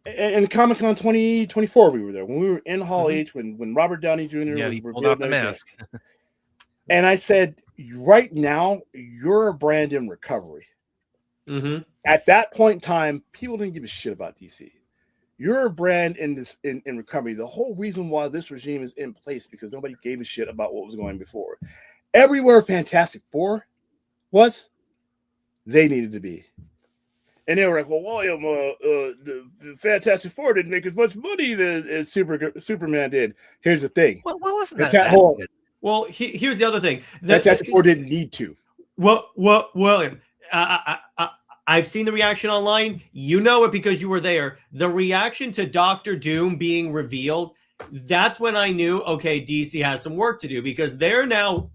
in Comic-Con 2024 we were there when we were in Hall H when Robert Downey Jr. Yeah, was he pulled revealed out the mask. and I said, right now you're a brand in recovery. Mm-hmm. At that point in time, people didn't give a shit about DC. You're a brand in recovery. The whole reason why this regime is in place because nobody gave a shit about what was going before. Everywhere Fantastic Four was, they needed to be. And they were like, well, William, the Fantastic Four didn't make as much money as Superman did. Here's the thing. Well, wasn't that good? Well, here's the other thing. Fantastic Four didn't need to. William, I've seen the reaction online. You know it because you were there. The reaction to Doctor Doom being revealed, that's when I knew, okay, DC has some work to do because they're now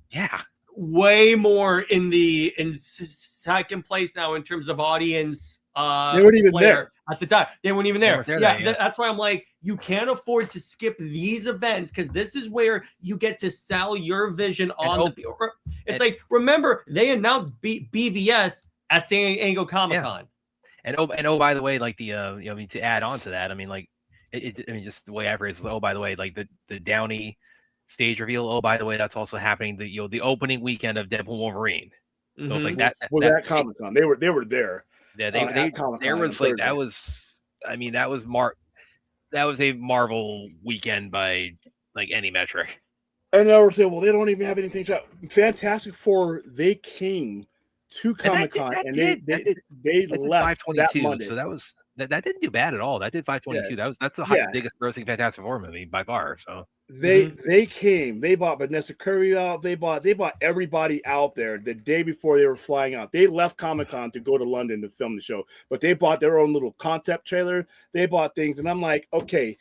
way more in second place now in terms of audience. They weren't even there at the time. They weren't even there. Yeah, that's why I'm like, you can't afford to skip these events because this is where you get to sell your vision on the. It's like, remember, they announced BVS at San Diego Comic-Con. Yeah. And by the way, like to add on to that, I mean, like just the way I phrase it, by the way, like the Downey stage reveal. By the way, that's also happening the opening weekend of Deadpool Wolverine. So it was like that Comic-Con. They were there. Yeah, there was like that was. I mean, that was a Marvel weekend by like any metric. And they were saying, well, they don't even have anything to Fantastic Four. They came to Comic-Con and they left 522. That Monday. So that didn't do bad at all. That did 522. Yeah. That's the biggest grossing Fantastic Four movie by far. So they came. They bought Vanessa Kirby out. They bought everybody out there the day before they were flying out. They left Comic-Con to go to London to film the show, but they bought their own little concept trailer. They bought things, and I'm like, okay,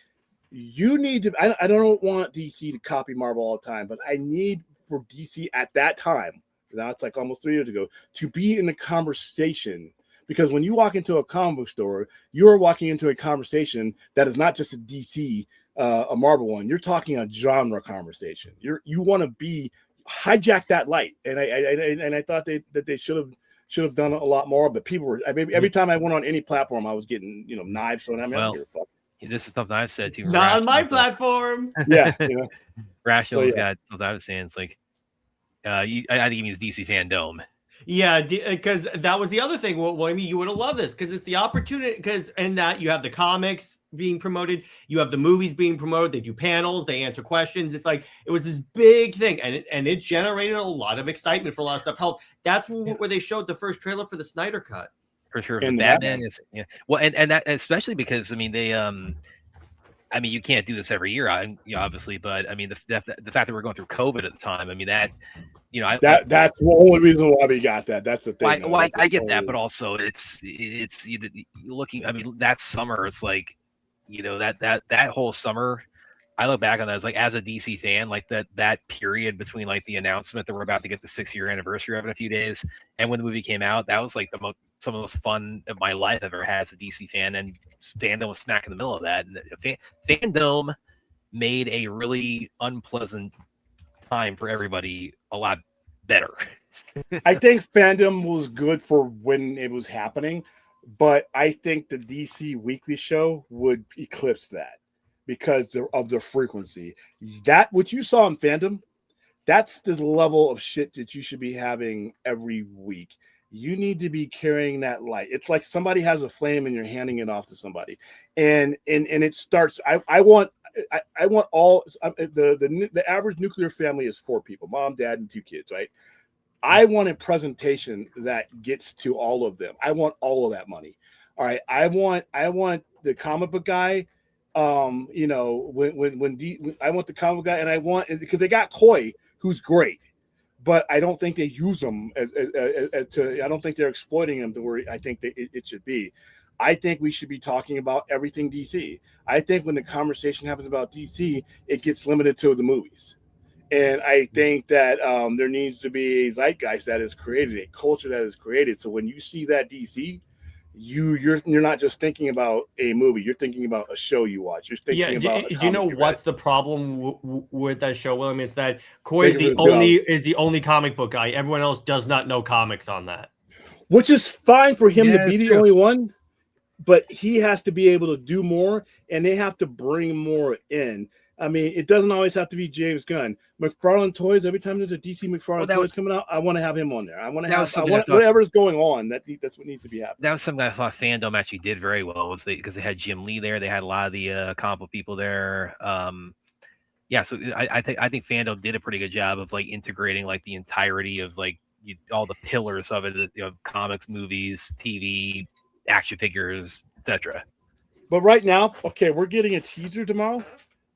you need to. I don't want DC to copy Marvel all the time, but I need for DC at that time. Now it's like almost 3 years ago to be in the conversation. Because when you walk into a comic book store, you're walking into a conversation that is not just a DC, a Marvel one. You're talking a genre conversation. You want to be hijack that light, and I thought that they should have done a lot more. But people were every time I went on any platform, I was getting knives thrown at me. I don't give a fuck. This is something I've said too. Not on my platform. Yeah, Rational's got something I was saying. It's like, I think he means DC Fandom. Yeah, because that was the other thing. Well, I mean, you would have loved this because it's the opportunity. Because in that you have the comics being promoted, you have the movies being promoted. They do panels, they answer questions. It's like it was this big thing, and it generated a lot of excitement for a lot of stuff. Hell, that's where they showed the first trailer for the Snyder Cut. For sure, and Batman is well, and that especially because I mean they I mean, you can't do this every year, obviously, but I mean, the fact that we're going through COVID at the time, I mean, that, that's the only reason why we got that. That's the thing. I get that, but also it's looking. I mean, that summer, it's like, that whole summer, I look back on that as like as a DC fan, like that period between like the announcement that we're about to get the 6-year anniversary of in a few days, and when the movie came out, that was like some of the most fun of my life I've ever had as a DC fan, and Fandom was smack in the middle of that. And Fandom made a really unpleasant time for everybody a lot better. I think Fandom was good for when it was happening, but I think the DC Weekly show would eclipse that because of the frequency. That what you saw in Fandom, that's the level of shit that you should be having every week. You need to be carrying that light. It's like somebody has a flame and you're handing it off to somebody, and it starts. I want all the average nuclear family is 4 people: mom, dad, and 2 kids. Right? I want a presentation that gets to all of them. I want all of that money. All right. I want the comic book guy. I want the comic book guy, and I want because they got Koi, who's great. But I don't think they use them I don't think they're exploiting them to where I think it should be. I think we should be talking about everything DC. I think when the conversation happens about DC, it gets limited to the movies. And I think that there needs to be a zeitgeist that is created, a culture that is created. So when you see that DC, you're not just thinking about a movie. You're thinking about a show you watch. You're thinking about. Do you know what's the problem with that show, William? Is that Coy is the only comic book guy. Everyone else does not know comics on that. Which is fine for him to be the only one, but he has to be able to do more, and they have to bring more in. I mean, it doesn't always have to be James Gunn. McFarlane Toys, every time there's a DC McFarlane Toys coming out, I want to have him on there. I want to have whatever's going on. That's what needs to be happening. That was something I thought Fandom actually did very well, because they had Jim Lee there. They had a lot of the comic book people there. So I think Fandom did a pretty good job of like integrating like the entirety of like all the pillars of it, comics, movies, TV, action figures, etc. But right now, okay, we're getting a teaser tomorrow.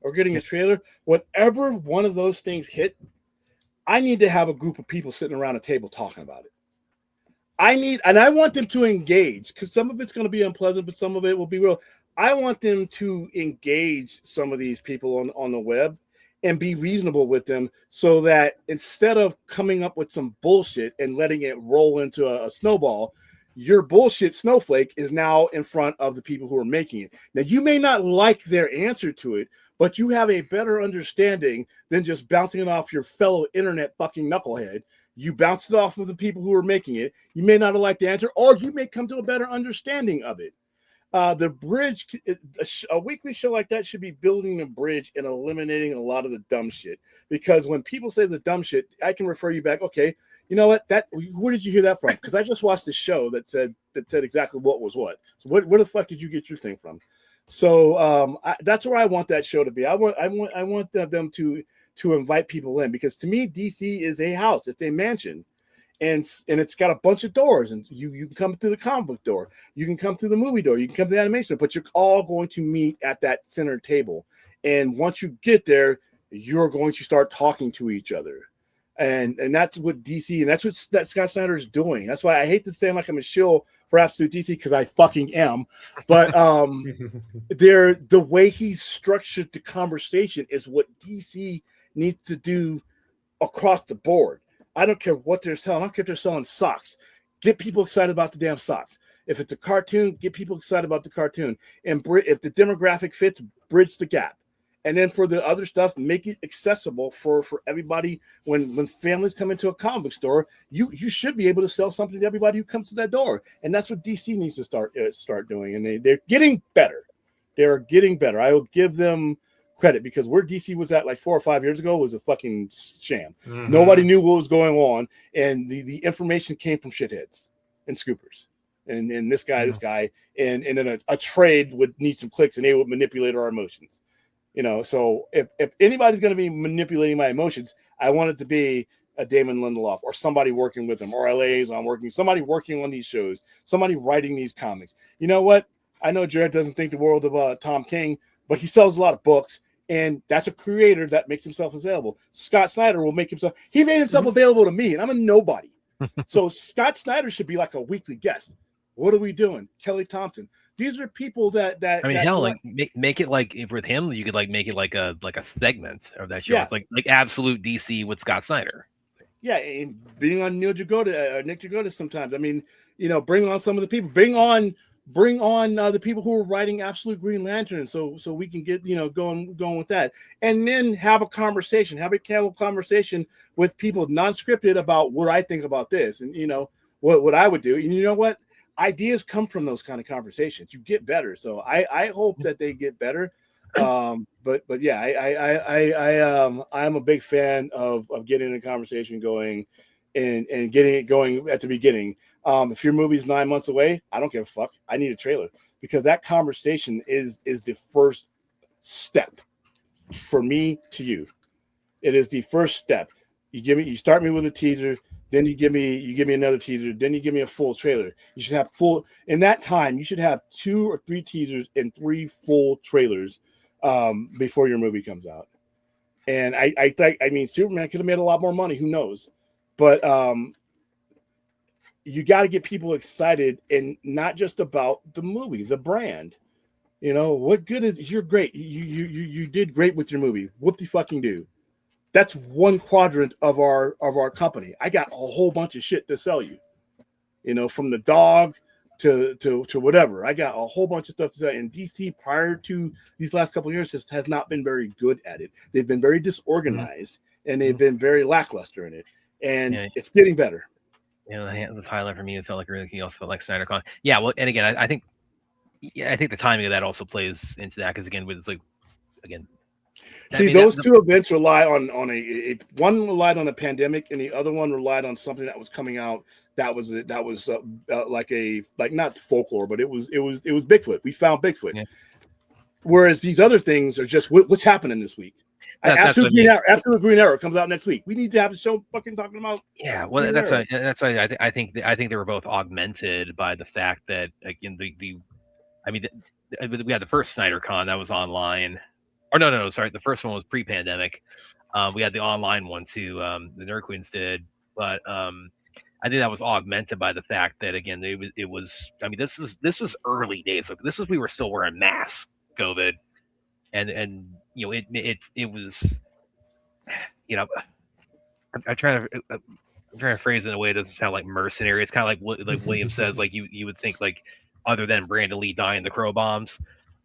Or getting a trailer, whatever one of those things hit, I need to have a group of people sitting around a table talking about it. I want them to engage, because some of it's going to be unpleasant, but some of it will be real. I want them to engage some of these people on the web and be reasonable with them, so that instead of coming up with some bullshit and letting it roll into a snowball, your bullshit snowflake is now in front of the people who are making it. Now, you may not like their answer to it, but you have a better understanding than just bouncing it off your fellow internet fucking knucklehead. You bounce it off of the people who are making it. You may not have liked the answer, or you may come to a better understanding of it. The bridge, a weekly show like that should be building a bridge and eliminating a lot of the dumb shit. Because when people say the dumb shit, I can refer you back. Okay, you know what? Where did you hear that from? Because I just watched a show that said exactly what was what. So where the fuck did you get your thing from? So that's where I want that show to be. I want them to invite people in, because to me DC is a house. It's a mansion. And it's got a bunch of doors, and you can come through the comic book door, you can come through the movie door, you can come to the animation, but you're all going to meet at that center table. And once you get there, you're going to start talking to each other. And that's what DC, and that's what Scott Snyder is doing. That's why I hate to sound like I'm a shill for Absolute DC, because I fucking am. But the way he structured the conversation is what DC needs to do across the board. I don't care what they're selling. I don't care if they're selling socks. Get people excited about the damn socks. If it's a cartoon, get people excited about the cartoon. And if the demographic fits, bridge the gap. And then for the other stuff, make it accessible for everybody. When families come into a comic book store, you should be able to sell something to everybody who comes to that door. And that's what DC needs to start doing. And they're getting better. They're getting better. I will give them credit, because where DC was at like 4 or 5 years ago was a fucking sham. Mm-hmm. Nobody knew what was going on, and the information came from shitheads and scoopers. And this guy, and then a trade would need some clicks, and they would manipulate our emotions. So if anybody's going to be manipulating my emotions, I want it to be a Damon Lindelof or somebody working with him, or a liaison somebody working on these shows, somebody writing these comics. You know what? I know Jared doesn't think the world of Tom King, but he sells a lot of books, and that's a creator that makes himself available. Scott Snyder will make himself. He made himself available to me, and I'm a nobody. So Scott Snyder should be like a weekly guest. What are we doing? Kelly Thompson. These are people that I mean, hell, like make it like, if with him, you could like make it like a segment of that show. Yeah. It's like Absolute DC with Scott Snyder. Yeah, and being on Nick Jagoda sometimes. I mean, bring on some of the people. Bring on the people who are writing Absolute Green Lantern, so we can get going with that, and then have a conversation. Have a casual conversation with people, non-scripted, about what I think about this, and what I would do. And you know what? Ideas come from those kind of conversations. You get better. So I hope that they get better. But yeah, I'm a big fan of getting the conversation going and getting it going at the beginning. If your movie's 9 months away, I don't give a fuck. I need a trailer, because that conversation is the first step for me to you. It is the first step. You start me with a teaser. Then you give me another teaser. Then you give me a full trailer. You should have in that time. You should have 2 or 3 teasers and 3 full trailers before your movie comes out. And I mean, Superman could have made a lot more money. Who knows? But you got to get people excited, and not just about the movie, the brand. You know, what good is you're great. You did great with your movie. Whoop the fucking do. That's one quadrant of our company. I got a whole bunch of shit to sell you. You know, from the dog to whatever. I got a whole bunch of stuff to sell. And DC prior to these last couple of years has not been very good at it. They've been very disorganized and they've been very lackluster in it. And it's getting better. You know, the highlight for me, it felt like everything else felt like SnyderCon. Yeah, well, and again, I think the timing of that also plays into that because again, it's like see, those two events rely on one relied on a pandemic and the other one relied on something that was coming out that was like not folklore, but it was Bigfoot. We found Bigfoot. Yeah. Whereas these other things are just what's happening this week. After Green Arrow comes out next week, we need to have the show fucking talking about. Yeah, well, that's why I think they were both augmented by the fact that again we had the first SnyderCon that was online. Or no, sorry, the first one was pre-pandemic. We had the online one too. The Nerd Queens did, but I think that was augmented by the fact that again it was. I mean, this was early days. Like this was we were still wearing masks, COVID, and you know it was. You know, I'm trying to phrase it in a way that doesn't sound like mercenary. It's kind of like what William says. Like you would think like other than Brandon Lee dying the crow bombs.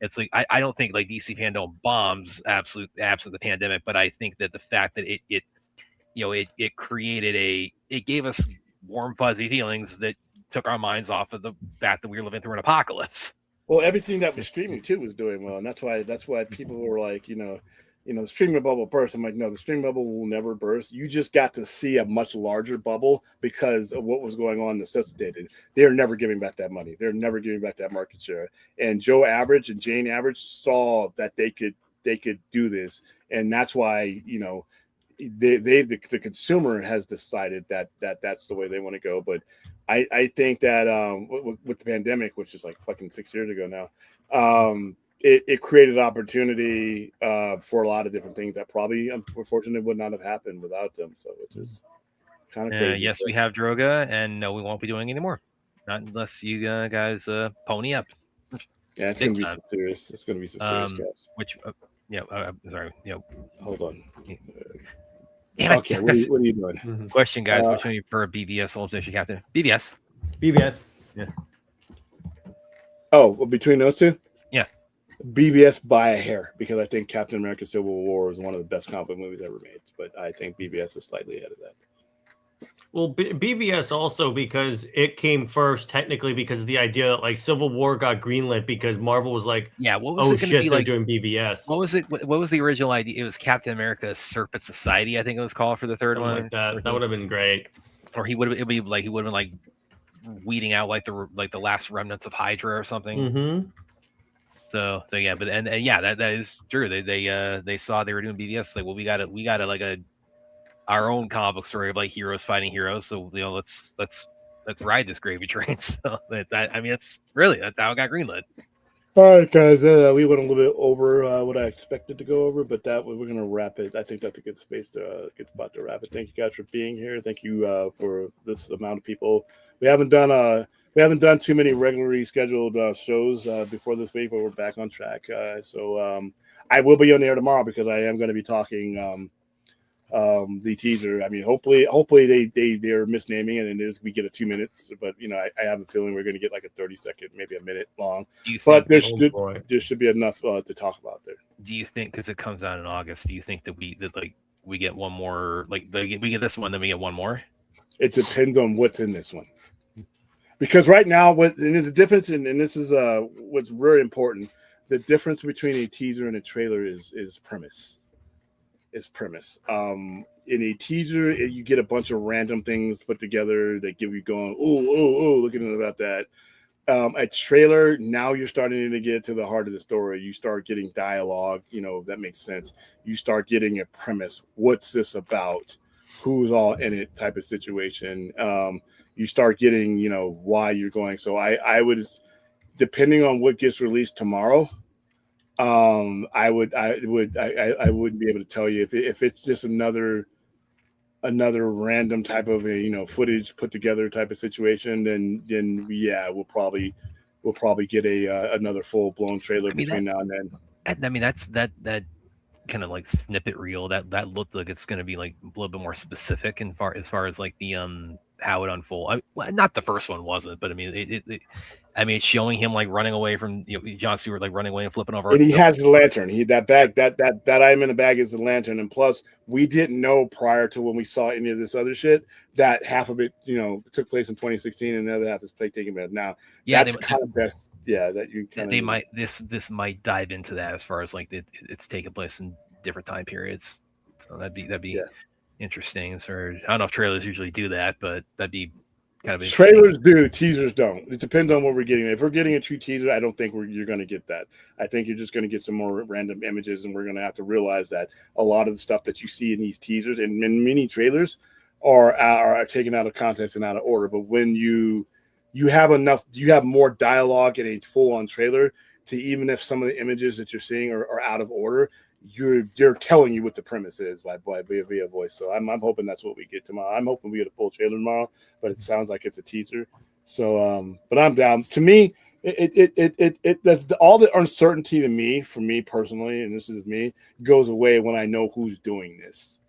It's like I don't think like DC fandom bombs absent the pandemic, but I think that the fact that it created it gave us warm fuzzy feelings that took our minds off of the fact that we were living through an apocalypse. Well, everything that was streaming too was doing well, and that's why people were like, the streaming bubble burst. I'm like, no, the streaming bubble will never burst. You just got to see a much larger bubble because of what was going on necessitated. They're never giving back that money. They're never giving back that market share. And Joe Average and Jane Average saw that they could do this, and that's why the consumer has decided that that's the way they want to go. But I think that with the pandemic, which is like fucking 6 years ago now. It created opportunity for a lot of different things that probably, unfortunately, would not have happened without them. So, which is kind of crazy. Yes, we have Droga, and no, we won't be doing anymore. Not unless you guys pony up. Yeah, it's going to be some serious. It's going to be some serious stuff. Which, sorry. Hold on. Okay, what are you doing? Question, guys. Which one do you prefer, BVS or Ultimate Captain? BVS. Yeah. Oh, well, between those two? Yeah. BVS by a hair, because I think Captain America Civil War is one of the best comic book movies ever made, but I think BVS is slightly ahead of that. Well, BVS also because it came first technically because of the idea that like Civil War got greenlit because Marvel was like, what was it shit, they're doing BVS. What was it? What was the original idea? It was Captain America Serpent Society, I think it was called for the third one. Like that would have been great. Or he would have been like weeding out like the last remnants of Hydra or something. Mm-hmm. So yeah, but and yeah, that is true. They saw they were doing BVS. Like, well, we got like our own comic book story of like heroes fighting heroes. So let's ride this gravy train. So that's how it got greenlit. All right, guys, we went a little bit over what I expected to go over, but we're gonna wrap it. I think that's a good spot to wrap it. Thank you guys for being here. Thank you for this amount of people. We haven't done too many regularly scheduled shows before this week, but we're back on track. So I will be on the air tomorrow because I am going to be talking the teaser. I mean, hopefully they're misnaming it and we get a 2 minutes, but I have a feeling we're going to get like a 30-second, maybe a minute long. But there should be enough to talk about there. Do you think, because it comes out in August, do you think that we get one more, like we get this one, then we get one more? It depends on what's in this one. Because right now, and there's a difference, and this is what's very important. The difference between a teaser and a trailer is premise. Is premise. In a teaser, you get a bunch of random things put together that give you going, oh, look at it about that. A trailer, now you're starting to get to the heart of the story. You start getting dialogue, that makes sense. You start getting a premise. What's this about? Who's all in it type of situation. You start getting, why you're going. So I would, depending on what gets released tomorrow, I wouldn't be able to tell you if it's just another another random type of footage put together type of situation, then yeah, we'll probably get another full blown trailer between now and then. I mean, that kind of like snippet reel that looked like it's going to be like a little bit more specific as far as like the how it unfold. Not the first one wasn't, but I mean it's showing him like running away from John Stewart, like running away and flipping over. And he has the lantern. That bag, that item in the bag is the lantern. And plus, we didn't know prior to when we saw any of this other shit that half of it, took place in 2016, and the other half is taking place now. Yeah, that's kind of best. Yeah, that you kind of. They might this might dive into that as far as like it's taking place in different time periods. So that'd be interesting. So I don't know if trailers usually do that, but that'd be kind of trailers do, teasers don't. It depends on what we're getting. If we're getting a true teaser, I don't think you're going to get that. I think you're just going to get some more random images, and we're going to have to realize that a lot of the stuff that you see in these teasers and in mini trailers are taken out of context and out of order. But when you have more dialogue in a full-on trailer to, even if some of the images that you're seeing are out of order, you're telling you what the premise is via voice. So I'm hoping that's what we get tomorrow. I'm hoping we get a full trailer tomorrow, but it sounds like it's a teaser. So but I'm down. To me, it that's all the uncertainty to me, for me personally, and this is me, goes away when I know who's doing this.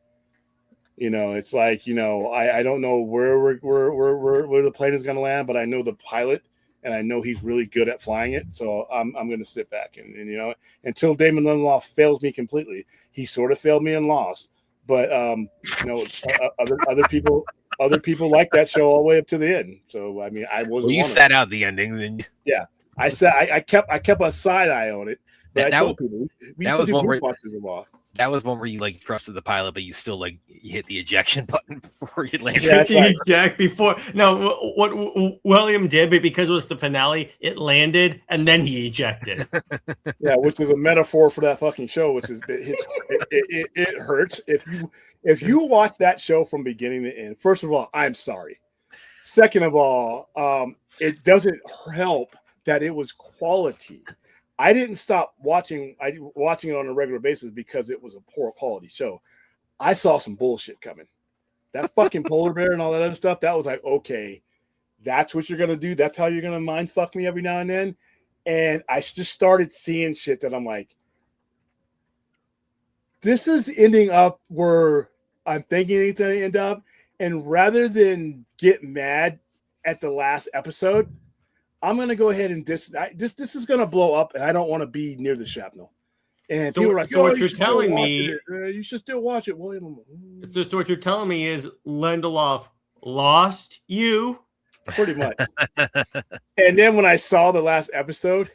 It's like, I don't know where the plane is going to land, but I know the pilot. And I know he's really good at flying it, so I'm going to sit back and until Damon Lindelof fails me completely. He sort of failed me in Lost, but other people like that show all the way up to the end. So I mean, I wasn't. Well, you sat out the ending, then. Yeah, I said I kept a side eye on it, but I told people we used to do group watches of all. That was one where you like trusted the pilot, but you still like you hit the ejection button before you landed. Yeah, eject before. No, what William did, but because it was the finale, it landed and then he ejected. Yeah, which is a metaphor for that fucking show, which is it hurts if you watch that show from beginning to end. First of all, I'm sorry. Second of all, it doesn't help that it was quality. I didn't stop watching it on a regular basis because it was a poor quality show. I saw some bullshit coming. That fucking polar bear and all that other stuff, that was like, okay, that's what you're going to do. That's how you're going to mind fuck me every now and then. And I just started seeing shit that I'm like, this is ending up where I'm thinking it's going to end up. And rather than get mad at the last episode, I'm going to go ahead and this is going to blow up, and I don't want to be near the shrapnel. And so, people are like, so what you're telling me, you should still watch it, William. So what you're telling me is Lindelof lost you. Pretty much. And then when I saw the last episode,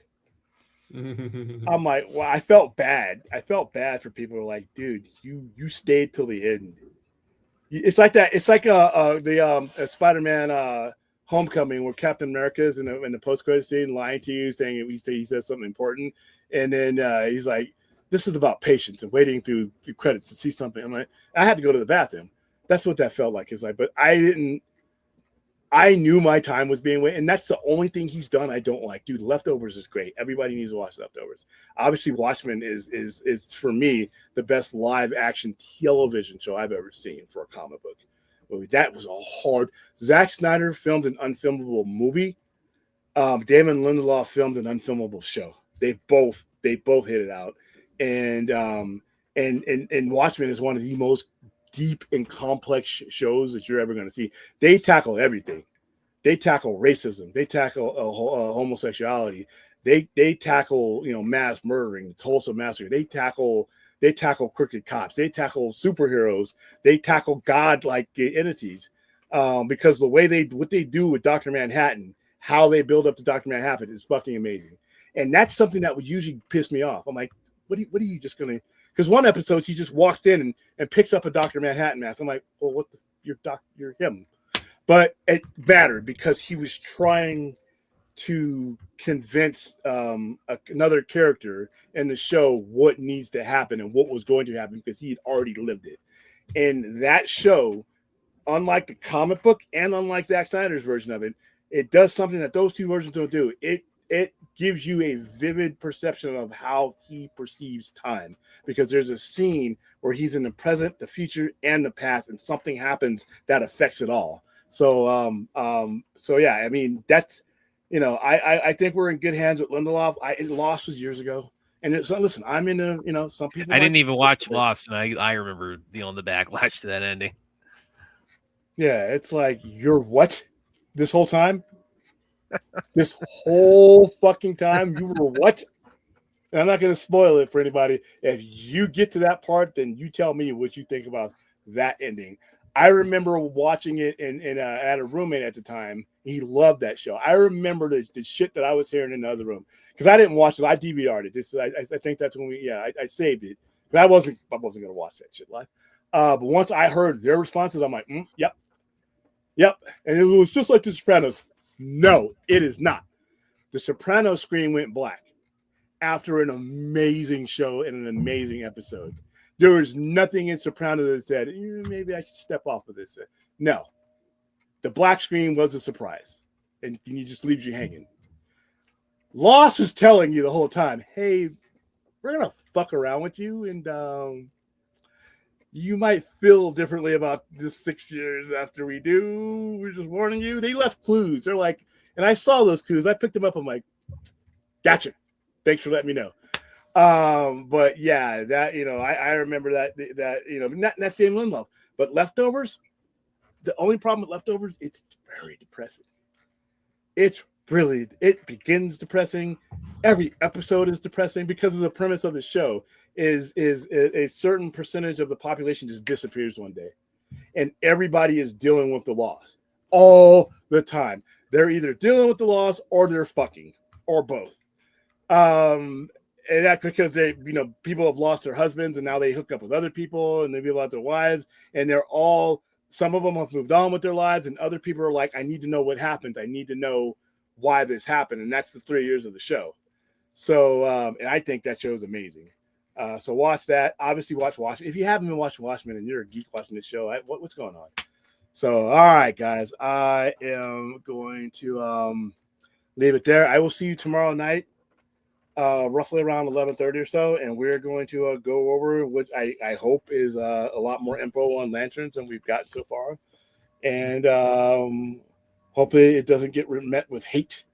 I'm like, well, I felt bad. I felt bad for people who are like, dude, you stayed till the end. It's like that. It's like the Spider-Man Homecoming, where Captain America is in the post-credit scene lying to you, saying he says something important, and then he's like, "This is about patience and waiting through the credits to see something." I'm like, I had to go to the bathroom. That's what that felt like. It's like, but I didn't. I knew my time was being wasted, and that's the only thing he's done I don't like. Dude, Leftovers is great. Everybody needs to watch Leftovers. Obviously, Watchmen is for me the best live action television show I've ever seen for a comic book movie. That was a hard. Zack Snyder filmed an unfilmable movie. Damon Lindelof filmed an unfilmable show. They both hit it out, and Watchmen is one of the most deep and complex shows that you're ever going to see. They tackle everything. They tackle racism. They tackle homosexuality. They tackle mass murdering, the Tulsa massacre. They tackle crooked cops. They tackle superheroes. They tackle God-like entities. Because what they do with Dr. Manhattan, how they build up to Dr. Manhattan is fucking amazing. And that's something that would usually piss me off. I'm like, what are you just gonna? Because one episode he just walks in and picks up a Dr. Manhattan mask. I'm like, well, you're him. But it mattered because he was trying to convince another character in the show what needs to happen and what was going to happen, because he had already lived it. And that show, unlike the comic book and unlike Zack Snyder's version of it, it does something that those two versions don't do. it gives you a vivid perception of how he perceives time, because there's a scene where he's in the present, the future, and the past, and something happens that affects it all. So so yeah, I mean, that's, you know, I think we're in good hands with Lindelof. Lost was years ago. And so listen, I'm into, you know, some people. I didn't even watch Lost, and I remember feeling the backlash to that ending. Yeah, it's like, you're what? This whole time? This whole fucking time you were what? And I'm not going to spoil it for anybody. If you get to that part, then you tell me what you think about that ending. I remember watching it and I had a roommate at the time. He loved that show. I remember the shit that I was hearing in the other room, because I didn't watch it. I DVR'd it. I think that's when I saved it. But I wasn't going to watch that shit live. But once I heard their responses, I'm like, yep. And it was just like The Sopranos. No, it is not. The Sopranos screen went black after an amazing show and an amazing episode. There was nothing in Sopranos that said, maybe I should step off of this. No. The black screen was a surprise. And it just leaves you hanging. Lost was telling you the whole time, hey, we're going to fuck around with you, and you might feel differently about this 6 years after we do. We're just warning you. They left clues. They're like, and I saw those clues. I picked them up. I'm like, gotcha. Thanks for letting me know. But yeah, that, you know, I remember that, you know, not Damon Lindelof, but Leftovers. The only problem with Leftovers, it's very depressing. It's brilliant. It begins depressing. Every episode is depressing because of the premise of the show is a certain percentage of the population just disappears one day, and everybody is dealing with the loss all the time. They're either dealing with the loss or they're fucking, or both. And that's because they, you know, people have lost their husbands and now they hook up with other people, and they people out their wives, and they're all, some of them have moved on with their lives, and other people are like, I need to know what happened. I need to know why this happened. And that's the 3 years of the show. So, and I think that show is amazing. So watch that. Obviously watch Watchmen. If you haven't been watching Watchmen and you're a geek watching this show, what's going on? So, all right, guys, I am going to leave it there. I will see you tomorrow night, roughly around 11:30 or so, and we're going to go over, which I hope is a lot more info on Lanterns than we've gotten so far, and hopefully it doesn't get met with hate.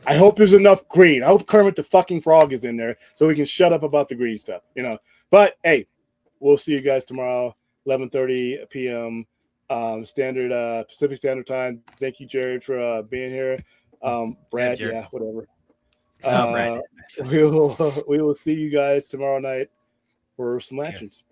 I hope there's enough green. I hope Kermit the fucking Frog is in there so we can shut up about the green stuff, you know. But hey, we'll see you guys tomorrow, 11:30 p.m. Standard Pacific Standard Time. Thank you, Jared, for being here. Brad, yeah, whatever. Brad. We will see you guys tomorrow night for some Lanterns.